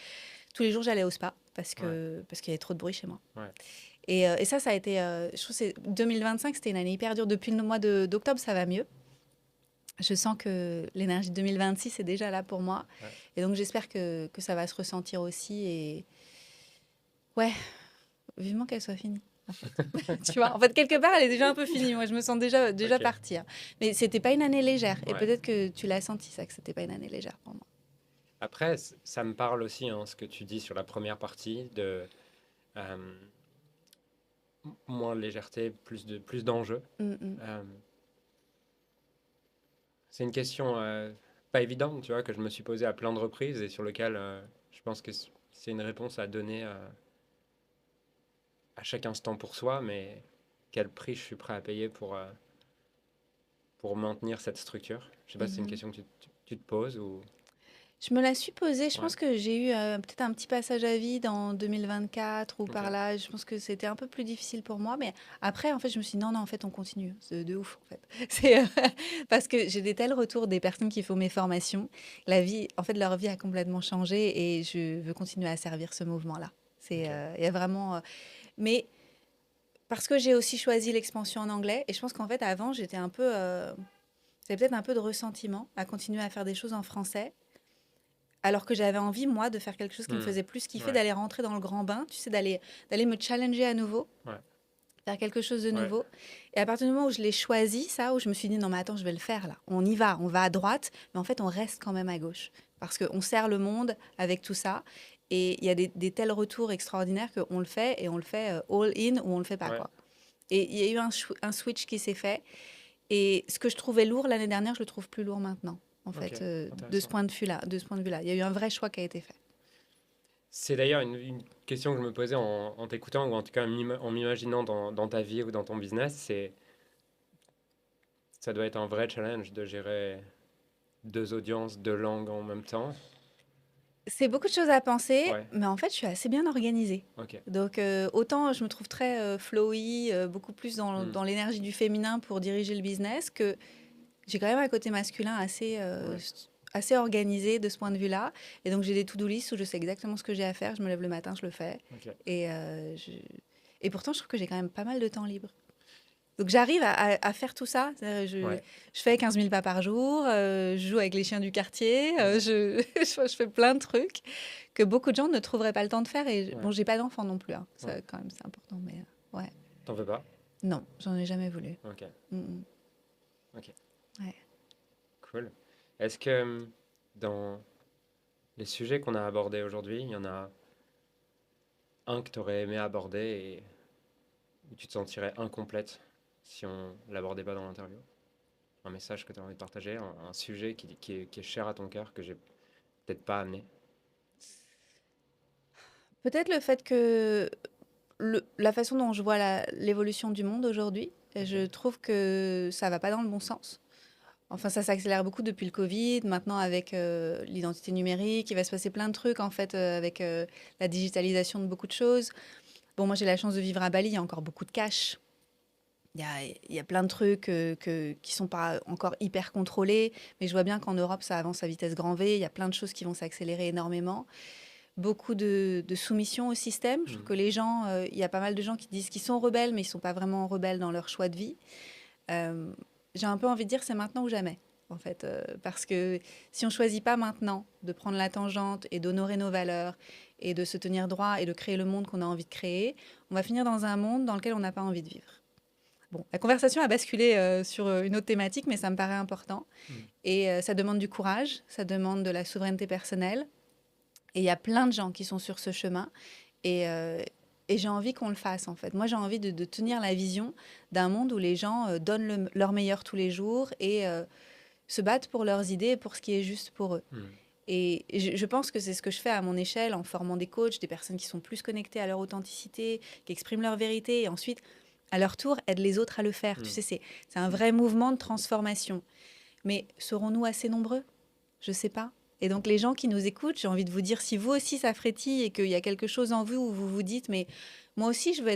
Tous les jours, j'allais au spa Ouais. parce qu'il y avait trop de bruit chez moi. Ouais. Et ça a été. Je trouve que 2025, c'était une année hyper dure. Depuis le mois d'octobre, ça va mieux. Je sens que l'énergie de 2026 est déjà là pour moi. Ouais. Et donc j'espère que ça va se ressentir aussi. Et ouais, vivement qu'elle soit finie. En fait. Tu vois, en fait, quelque part, elle est déjà un peu finie. Moi, je me sens déjà Ok. partir. Mais c'était pas une année légère. Et Ouais. peut-être que tu l'as senti, ça, que c'était pas une année légère pour moi. Après, ça me parle aussi, hein, ce que tu dis sur la première partie de euh, moins de légèreté, plus d'enjeux. Mm, mm. Euh, c'est une question pas évidente, tu vois, que je me suis posée à plein de reprises et sur lequel je pense que c'est une réponse à donner à chaque instant pour soi, mais quel prix je suis prêt à payer pour maintenir cette structure. Je sais pas si c'est une Mhm. question que tu te poses ou... Je me la suis posée. Je Ouais, pense que j'ai eu peut-être un petit passage à vide en 2024 ou par ok. là. Je pense que c'était un peu plus difficile pour moi. Mais après, en fait, je me suis dit, non, non, en fait, on continue. C'est de ouf, en fait. Parce que j'ai des tels retours des personnes qui font mes formations. La vie, en fait, leur vie a complètement changé et je veux continuer à servir ce mouvement-là. C'est, Ok. il y a vraiment... mais parce que j'ai aussi choisi l'expansion en anglais, et je pense qu'en fait, avant, j'étais un peu... j'avais peut-être un peu de ressentiment à continuer à faire des choses en français, alors que j'avais envie, moi, de faire quelque chose qui me Hmm. faisait plus kiffer, Ouais. d'aller rentrer dans le grand bain, tu sais, d'aller me challenger à nouveau, Ouais. faire quelque chose de Ouais. nouveau. Et à partir du moment où je l'ai choisi, ça, où je me suis dit, non, mais attends, je vais le faire là. On y va, on va à droite, mais en fait, on reste quand même à gauche. Parce qu'on sert le monde avec tout ça. Et il y a des tels retours extraordinaires qu'on le fait, et on le fait all in ou on le fait pas, Ouais. quoi. Et il y a eu un switch qui s'est fait. Et ce que je trouvais lourd l'année dernière, je le trouve plus lourd maintenant, en Ok. fait, de ce Intéressant. point de vue-là. De ce point de vue-là. Il y a eu un vrai choix qui a été fait. C'est d'ailleurs une question que je me posais en t'écoutant, ou en tout cas en m'imaginant dans ta vie ou dans ton business, ça doit être un vrai challenge de gérer deux audiences, deux langues en même temps. C'est beaucoup de choses à penser, Ouais, mais en fait, je suis assez bien organisée. ok. Donc, autant je me trouve très flowy, beaucoup plus Hmm. dans l'énergie du féminin pour diriger le business, que j'ai quand même un côté masculin Ouais, assez organisé de ce point de vue-là. Et donc, j'ai des to-do list où je sais exactement ce que j'ai à faire. Je me lève le matin, je le fais. ok. Et, et pourtant, je trouve que j'ai quand même pas mal de temps libre. Donc j'arrive à faire tout ça. Ouais, Je fais 15 000 pas par jour, je joue avec les chiens du quartier, ouais, je fais plein de trucs que beaucoup de gens ne trouveraient pas le temps de faire. Et ouais, bon, j'ai pas d'enfant non plus, hein. ouais. Ça, quand même, c'est important. Mais ouais, T'en veux pas? non, j'en ai jamais voulu. Ok, Mm, mm. ok. Ouais. Cool. Est-ce que dans les sujets qu'on a abordés aujourd'hui, il y en a un que tu aurais aimé aborder et où tu te sentirais incomplète si on l'abordait pas dans l'interview? Un message que tu as envie de partager, un sujet qui est cher à ton cœur que j'ai peut-être pas amené? Peut-être le fait que la façon dont je vois l'évolution du monde aujourd'hui, Ok. je trouve que ça va pas dans le bon sens. Enfin, ça s'accélère beaucoup depuis le Covid. Maintenant, avec l'identité numérique, il va se passer plein de trucs, en fait, avec la digitalisation de beaucoup de choses. Bon, moi, j'ai la chance de vivre à Bali. Il y a encore beaucoup de cash. Il y a plein de trucs qui sont pas encore hyper contrôlés. Mais je vois bien qu'en Europe, ça avance à vitesse grand V. Il y a plein de choses qui vont s'accélérer énormément. Beaucoup de soumission au système. Je trouve Hmm. que les gens, il y a pas mal de gens qui disent qu'ils sont rebelles, mais ils sont pas vraiment rebelles dans leur choix de vie. Euh, j'ai un peu envie de dire c'est maintenant ou jamais, en fait. Parce que si on choisit pas maintenant de prendre la tangente et d'honorer nos valeurs et de se tenir droit et de créer le monde qu'on a envie de créer, on va finir dans un monde dans lequel on n'a pas envie de vivre. Bon, la conversation a basculé sur une autre thématique, mais ça me paraît important. Hmm. Et ça demande du courage, ça demande de la souveraineté personnelle. Et il y a plein de gens qui sont sur ce chemin. Et, et j'ai envie qu'on le fasse, en fait. Moi, j'ai envie de tenir la vision d'un monde où les gens donnent leur meilleur tous les jours et se battent pour leurs idées et pour ce qui est juste pour eux. Hmm. Et je pense que c'est ce que je fais à mon échelle en formant des coachs, des personnes qui sont plus connectées à leur authenticité, qui expriment leur vérité et ensuite, à leur tour, aident les autres à le faire. Tu Hmm. sais, c'est un vrai mouvement de transformation. Mais serons-nous assez nombreux? Je sais pas. Et donc les gens qui nous écoutent, j'ai envie de vous dire, si vous aussi ça frétille et qu'il y a quelque chose en vous où vous vous dites, mais moi aussi je veux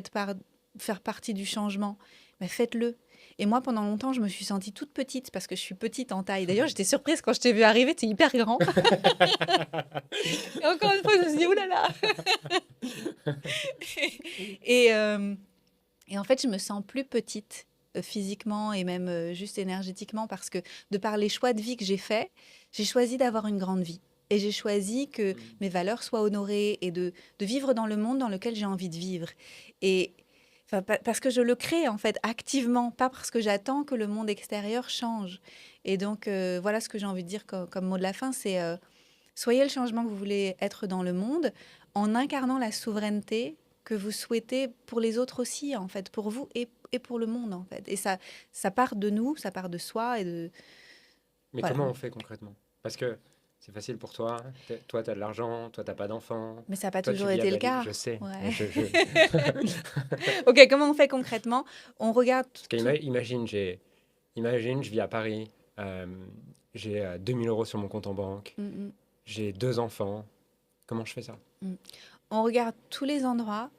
faire partie du changement, mais faites-le. Et moi, pendant longtemps, je me suis sentie toute petite parce que je suis petite en taille. D'ailleurs, j'étais surprise quand je t'ai vu arriver, tu es hyper grand. Et encore une fois, je me suis dit, oulala. et, euh, et en fait, je me sens plus petite physiquement et même juste énergétiquement parce que de par les choix de vie que j'ai faits, j'ai choisi d'avoir une grande vie. Et j'ai choisi que Hmm. mes valeurs soient honorées et de vivre dans le monde dans lequel j'ai envie de vivre. Et enfin, parce que je le crée en fait activement, pas parce que j'attends que le monde extérieur change. Et donc voilà ce que j'ai envie de dire comme mot de la fin, c'est soyez le changement que vous voulez être dans le monde en incarnant la souveraineté que vous souhaitez pour les autres aussi, en fait, pour vous et pour le monde, en fait. Et ça part de nous, ça part de soi et de... Mais Voilà. comment on fait concrètement? Parce que c'est facile pour toi. Toi, tu as de l'argent. Toi, t'as pas d'enfant. Mais ça n'a pas Toi, tu toujours vis à été le Bali. cas. Je sais. Ouais. Je... Ok, comment on fait concrètement? On regarde Parce tout... qu'imagine, imagine, je vis à Paris. euh, j'ai 2000 euros sur mon compte en banque. Mm, mm, J'ai deux enfants. Comment je fais ça? mm. On regarde tous les endroits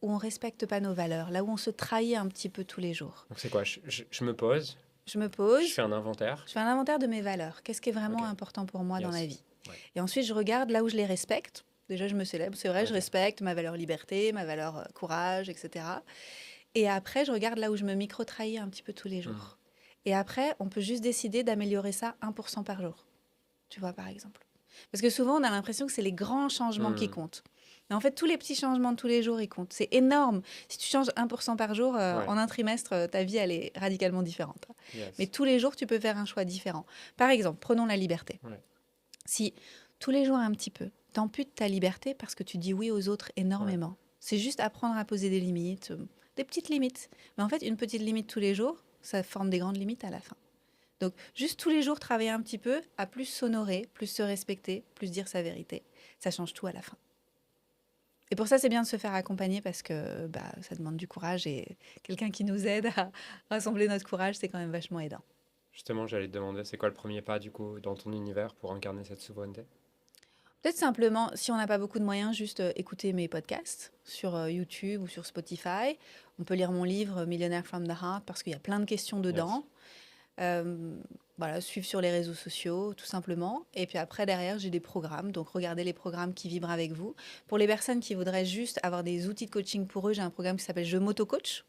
où on respecte pas nos valeurs, là où on se trahit un petit peu tous les jours. Donc, c'est quoi? Je me pose. Je me Je pose, fais un inventaire. je fais un inventaire de mes valeurs. Qu'est-ce qui est Ok. vraiment important pour moi dans la Yes. vie? Ouais. Et ensuite, je regarde là où je les respecte. Déjà, je me célèbre. C'est vrai, je Ok. respecte ma valeur liberté, ma valeur courage, etc. Et après, je regarde là où je me micro-trahis un petit peu tous les Hmm. jours. Et après, on peut juste décider d'améliorer ça 1% par jour. Tu vois, par exemple. Parce que souvent, on a l'impression que c'est les grands changements qui Hmm. comptent. Mais en fait, tous les petits changements de tous les jours, ils comptent. C'est énorme. Si tu changes 1% par jour, Ouais. en un trimestre, ta vie, elle est radicalement différente. Mais Yes. tous les jours, tu peux faire un choix différent. Par exemple, prenons la liberté. Ouais. Si tous les jours un petit peu, t'amputes ta liberté parce que tu dis oui aux autres Ouais. énormément. C'est juste apprendre à poser des limites, des petites limites. Mais en fait, une petite limite tous les jours, ça forme des grandes limites à la fin. Donc, juste tous les jours travailler un petit peu à plus s'honorer, plus se respecter, plus dire sa vérité. Ça change tout à la fin. Et pour ça, c'est bien de se faire accompagner parce que bah, ça demande du courage et quelqu'un qui nous aide à rassembler notre courage, c'est quand même vachement aidant. Justement, j'allais te demander, c'est quoi le premier pas du coup dans ton univers pour incarner cette souveraineté? Peut-être simplement, si on n'a pas beaucoup de moyens, juste écouter mes podcasts sur YouTube ou sur Spotify. On peut lire mon livre Millionaire from the Heart parce qu'il y a plein de questions Yes. dedans. Euh, voilà, suivre sur les réseaux sociaux, tout simplement. Et puis après, derrière, j'ai des programmes. Donc, regardez les programmes qui vibrent avec vous. Pour les personnes qui voudraient juste avoir des outils de coaching pour eux, j'ai un programme qui s'appelle Je m'auto-coach,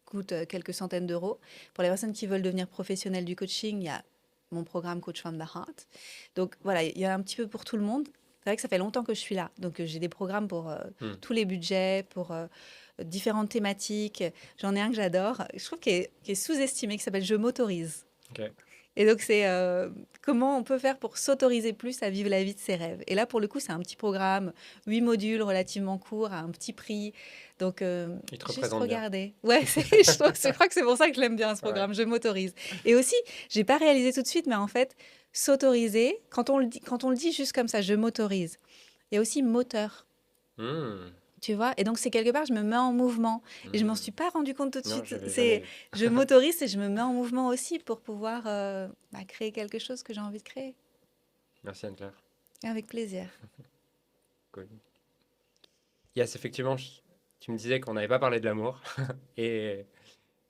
coûte quelques centaines d'euros. Pour les personnes qui veulent devenir professionnels du coaching, il y a mon programme Coach from the Heart. Donc, voilà, il y a un petit peu pour tout le monde. C'est vrai que ça fait longtemps que je suis là. Donc, j'ai des programmes pour Hmm. tous les budgets, pour différentes thématiques. J'en ai un que j'adore. Je trouve qu'il est sous-estimé, qui s'appelle Je m'autorise. Ok. Et donc, c'est comment on peut faire pour s'autoriser plus à vivre la vie de ses rêves. Et là, pour le coup, c'est un petit programme, 8 modules relativement courts, à un petit prix. Donc, Il te juste représente bien. regarder. Ouais, je crois que c'est pour ça que je l'aime bien, ce Ouais. programme. Je m'autorise. Et aussi, j'ai pas réalisé tout de suite, mais en fait, s'autoriser, quand on le dit juste comme ça, je m'autorise, il y a aussi moteur. Hmm. Tu vois? Et donc, c'est quelque part, je me mets en mouvement. Et je m'en Hmm. suis pas rendu compte tout de Non, suite. j'avais jamais C'est, vu. je m'autorise et je me mets en mouvement aussi pour pouvoir bah, créer quelque chose que j'ai envie de créer. Merci Anne-Claire. Avec plaisir. Cool. Yes, effectivement, tu me disais qu'on n'avait pas parlé de l'amour. Et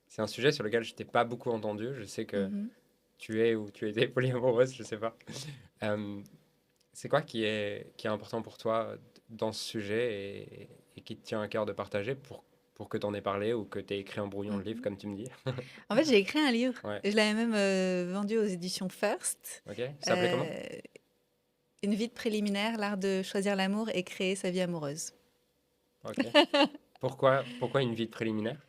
c'est un sujet sur lequel je t'ai pas beaucoup entendu. Je sais que Mhm. tu es ou tu étais polyamoureuse, je sais pas. Euh, c'est quoi qui est important pour toi dans ce sujet et qui te tient à cœur de partager pour que tu en aies parlé ou que tu aies écrit un brouillon de livre, Mhm. comme tu me dis? En fait, j'ai écrit un livre. Ouais, Je l'avais même vendu aux éditions First. ok. Ça s'appelait comment? Euh, une vie de préliminaire, l'art de choisir l'amour et créer sa vie amoureuse. Ok. Pourquoi une vie de préliminaire?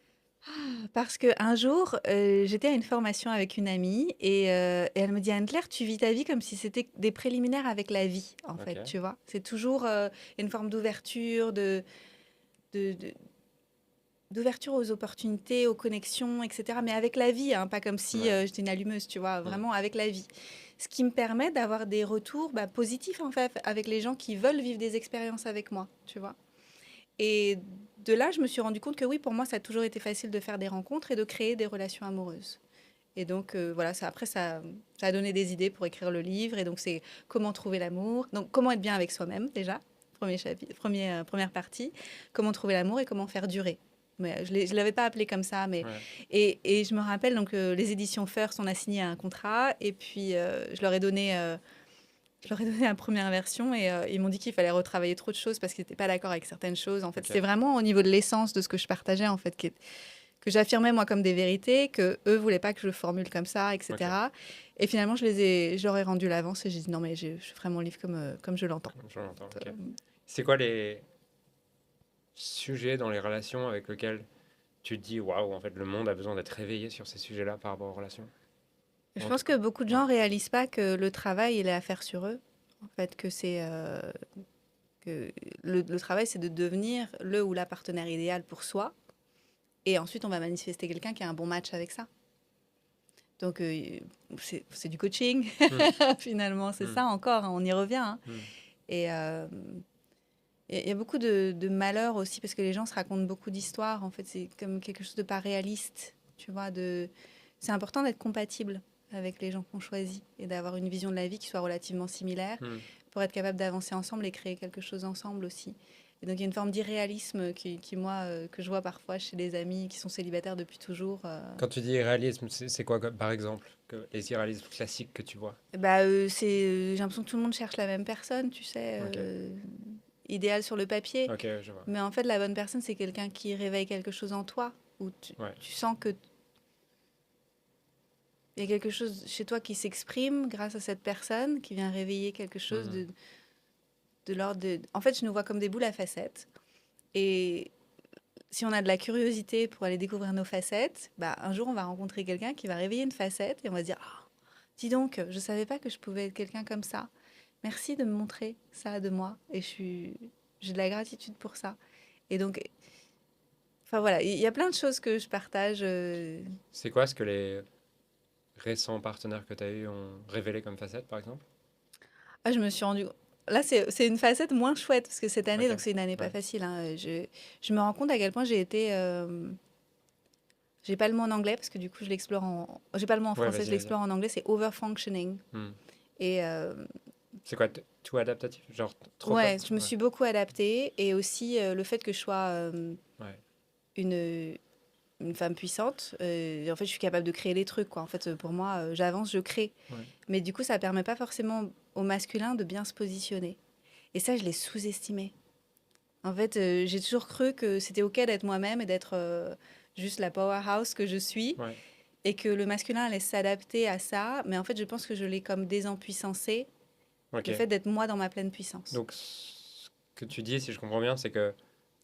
Parce qu'un jour, j'étais à une formation avec une amie et elle me dit: «Anne-Claire, tu vis ta vie comme si c'était des préliminaires avec la vie, en Ok. fait», tu vois? C'est toujours, une forme d'ouverture, de d'ouverture aux opportunités, aux connexions et cetera, mais avec la vie, hein, pas comme si, Ouais. j'étais une allumeuse, tu vois? Hmm. Vraiment avec la vie. Ce qui me permet d'avoir des retours, bah, positifs, en fait, avec les gens qui veulent vivre des expériences avec moi, tu vois? Et de là, je me suis rendu compte que oui, pour moi, ça a toujours été facile de faire des rencontres et de créer des relations amoureuses. Et donc, voilà, ça, après, ça a donné des idées pour écrire le livre. Et donc, c'est comment trouver l'amour. Donc, comment être bien avec soi-même, déjà. Premier chapitre, première partie. Comment trouver l'amour et comment faire durer. Mais je ne l'avais pas appelé comme ça. Mais... Ouais. Et je me rappelle, donc, les éditions First, on a signé un contrat. Et puis, je leur ai donné la première version et ils m'ont dit qu'il fallait retravailler trop de choses parce qu'ils n'étaient pas d'accord avec certaines choses. En fait, Ok. c'était vraiment au niveau de l'essence de ce que je partageais, en fait, que j'affirmais moi comme des vérités, que eux voulaient pas que je le formule comme ça, Ok. etc. Et finalement, je leur ai rendu l'avance et j'ai dit non, mais je ferai mon livre comme je l'entends. Je l'entends. Euh, Ok. C'est quoi les sujets dans les relations avec lesquels tu te dis, waouh, en fait, le monde a besoin d'être réveillé sur ces sujets-là par rapport aux relations? Je En tout pense cas, que beaucoup de ouais. gens réalisent pas que le travail, il est à faire sur eux. En fait, que le travail, c'est de devenir le ou la partenaire idéal pour soi. Et ensuite, on va manifester quelqu'un qui a un bon match avec ça. Donc, c'est du coaching, Hmm. finalement, c'est Hmm. ça encore, hein, on y revient, hein. Hmm. Et il y a beaucoup de malheurs aussi, parce que les gens se racontent beaucoup d'histoires, en fait, c'est comme quelque chose de pas réaliste, tu vois, c'est important d'être compatible avec les gens qu'on choisit et d'avoir une vision de la vie qui soit relativement similaire Hmm. pour être capable d'avancer ensemble et créer quelque chose ensemble aussi. Et donc, il y a une forme d'irréalisme moi, que je vois parfois chez des amis qui sont célibataires depuis toujours. Quand tu dis réalisme, c'est quoi, par exemple, les irréalismes classiques que tu vois? J'ai l'impression que tout le monde cherche la même personne, tu sais. Ok. idéal sur le papier. Ok, je vois. Mais en fait, la bonne personne, c'est quelqu'un qui réveille quelque chose en toi, où Ouais. tu sens que il y a quelque chose chez toi qui s'exprime grâce à cette personne, qui vient réveiller quelque chose Mhm. de l'ordre de... En fait, je nous vois comme des boules à facettes. Et si on a de la curiosité pour aller découvrir nos facettes, bah, un jour, on va rencontrer quelqu'un qui va réveiller une facette et on va se dire, ah, dis donc, je savais pas que je pouvais être quelqu'un comme ça. Merci de me montrer ça de moi. Et j'ai de la gratitude pour ça. Et donc, enfin voilà, il y a plein de choses que je partage. C'est quoi ce que les récents partenaires que tu as eus ont révélé comme facette, par exemple? Ah, je me suis rendue... Là, c'est une facette moins chouette, parce que cette année, Ok. donc c'est une année pas Ouais. facile, hein, je me rends compte à quel point j'ai été... j'ai pas le mot en anglais, parce que du coup, je l'explore en... J'ai pas le mot en Ouais, français, je vas-y, vas-y. l'explore en anglais, c'est overfunctioning. Hmm. Et C'est quoi, tout adaptatif? Genre, trop ouais, pop? je me Ouais. suis beaucoup adaptée, et aussi le fait que je sois Ouais. une, une femme puissante, en fait, je suis capable de créer des trucs, quoi. En fait, pour moi, j'avance, je crée. Ouais. Mais du coup, ça permet pas forcément au masculin de bien se positionner. Et ça, je l'ai sous-estimé. En fait, j'ai toujours cru que c'était OK d'être moi-même et d'être juste la powerhouse que je suis Ouais. et que le masculin allait s'adapter à ça. Mais en fait, je pense que je l'ai comme désempuissancé, Ok. le fait d'être moi dans ma pleine puissance. Donc, ce que tu dis, si je comprends bien, c'est que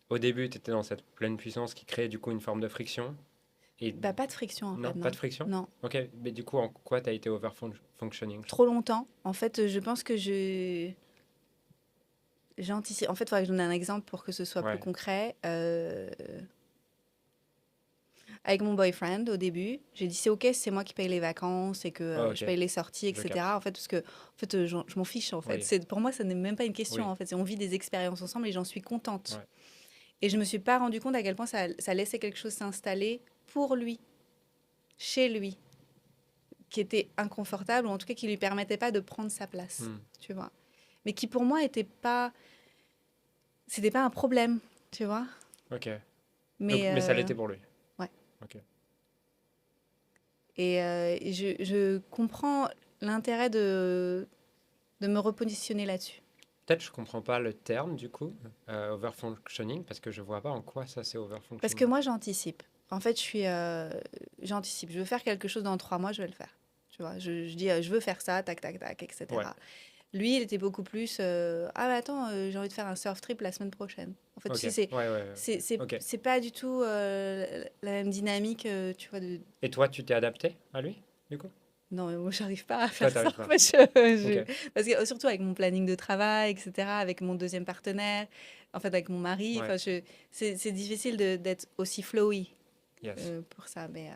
au début, tu étais dans cette pleine puissance qui crée du coup une forme de friction. Et Bah, pas de friction, en non, fait, pas non. de friction? Non. Ok, mais du coup, en quoi tu as été overfunctioning? Trop longtemps. En fait, je pense que j'anticipe. En fait, il faudrait que je donne un exemple pour que ce soit plus Ouais. concret. Avec mon boyfriend, au début, j'ai dit c'est OK, c'est moi qui paye les vacances et que Oh, je ok, paye les sorties, je capte. etc. En fait, parce que en fait, je m'en fiche, en fait. Oui, Pour moi, ça n'est même pas une question, oui, en fait. On vit des expériences ensemble et j'en suis contente. ouais. Et je me suis pas rendu compte à quel point ça laissait quelque chose s'installer pour lui, chez lui, qui était inconfortable, ou en tout cas qui lui permettait pas de prendre sa place, Hmm. tu vois. Mais qui pour moi c'était pas un problème, tu vois. Ok. Donc, Mais mais ça l'était pour lui. ouais. Ok. Et je comprends l'intérêt de me repositionner là-dessus. Peut-être je comprends pas le terme du coup, overfunctioning, parce que je vois pas en quoi ça c'est Parce que overfunctioning. moi, j'anticipe. En fait, j'anticipe. Je veux faire quelque chose dans 3 mois, je vais le faire. Tu vois, je dis, je veux faire ça, tac, tac, tac, Ouais, etc. Lui, il était beaucoup plus, ah, mais attends, j'ai envie de faire un surf trip la semaine prochaine. En fait, tu ok, sais, ouais, ouais, ok. c'est pas du tout la même dynamique, tu vois, de... Et toi, tu t'es adapté à lui, du coup? Non, mais moi, j'arrive pas à Toi, faire ça. t'arrives En pas. fait, Ok, parce que surtout avec mon planning de travail, etc., avec mon deuxième partenaire, en fait, avec mon mari, ouais, enfin, c'est difficile d'être aussi flowy yes, pour ça. Mais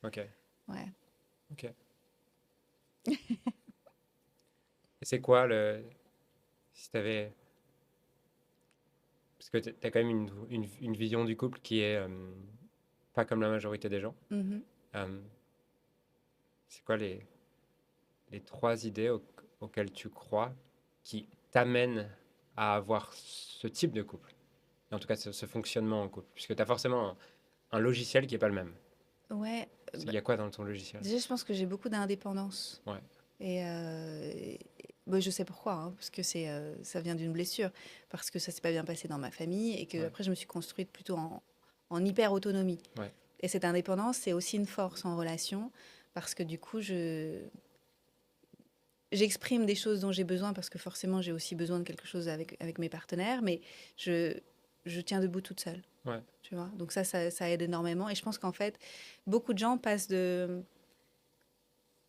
ok, ouais. ok. Et c'est quoi le, si t'avais, parce que t'as quand même une vision du couple qui est pas comme la majorité des gens. Mhm. Euh, c'est quoi les trois idées auxquelles tu crois qui t'amènent à avoir ce type de couple? En tout cas, ce fonctionnement en couple. Puisque tu as forcément un logiciel qui n'est pas le même. Ouais. Il y a quoi dans ton logiciel? Déjà, je pense que j'ai beaucoup d'indépendance. Ouais, Bah, je sais pourquoi, hein, parce que ça vient d'une blessure, parce que ça s'est pas bien passé dans ma famille et que ouais, après je me suis construite plutôt en hyper autonomie. ouais. Et cette indépendance, c'est aussi une force en relation, parce que du coup, j'exprime des choses dont j'ai besoin, parce que forcément, j'ai aussi besoin de quelque chose avec mes partenaires, mais je, je tiens debout toute seule, Ouais. tu vois. Donc ça aide énormément. Et je pense qu'en fait, beaucoup de gens passent de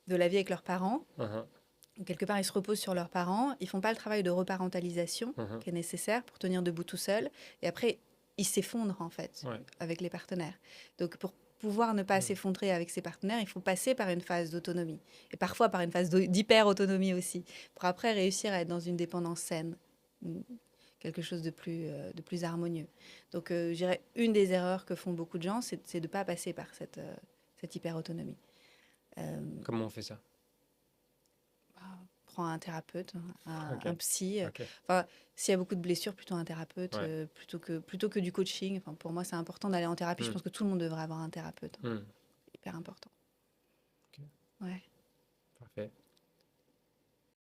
la vie avec leurs parents. Mhm, Quelque part, ils se reposent sur leurs parents. Ils font pas le travail de reparentalisation mhm, qui est nécessaire pour tenir debout tout seul. Et après, ils s'effondrent en fait ouais, avec les partenaires. Donc, pour pouvoir ne pas mm, s'effondrer avec ses partenaires, il faut passer par une phase d'autonomie. Et parfois par une phase d'hyper-autonomie aussi. Pour après réussir à être dans une dépendance saine. Mm, quelque chose de plus harmonieux. Donc, je dirais, une des erreurs que font beaucoup de gens, c'est de ne pas passer par cette hyper-autonomie. Euh, comment on fait ça? Prends un thérapeute, Ok, un psy. ok, Enfin, s'il y a beaucoup de blessures, plutôt un thérapeute ouais, plutôt que du coaching. Enfin, pour moi, c'est important d'aller en thérapie. Je mm, pense que tout le monde devrait avoir un thérapeute, hein. mm, Hyper important. ok, Ouais. parfait.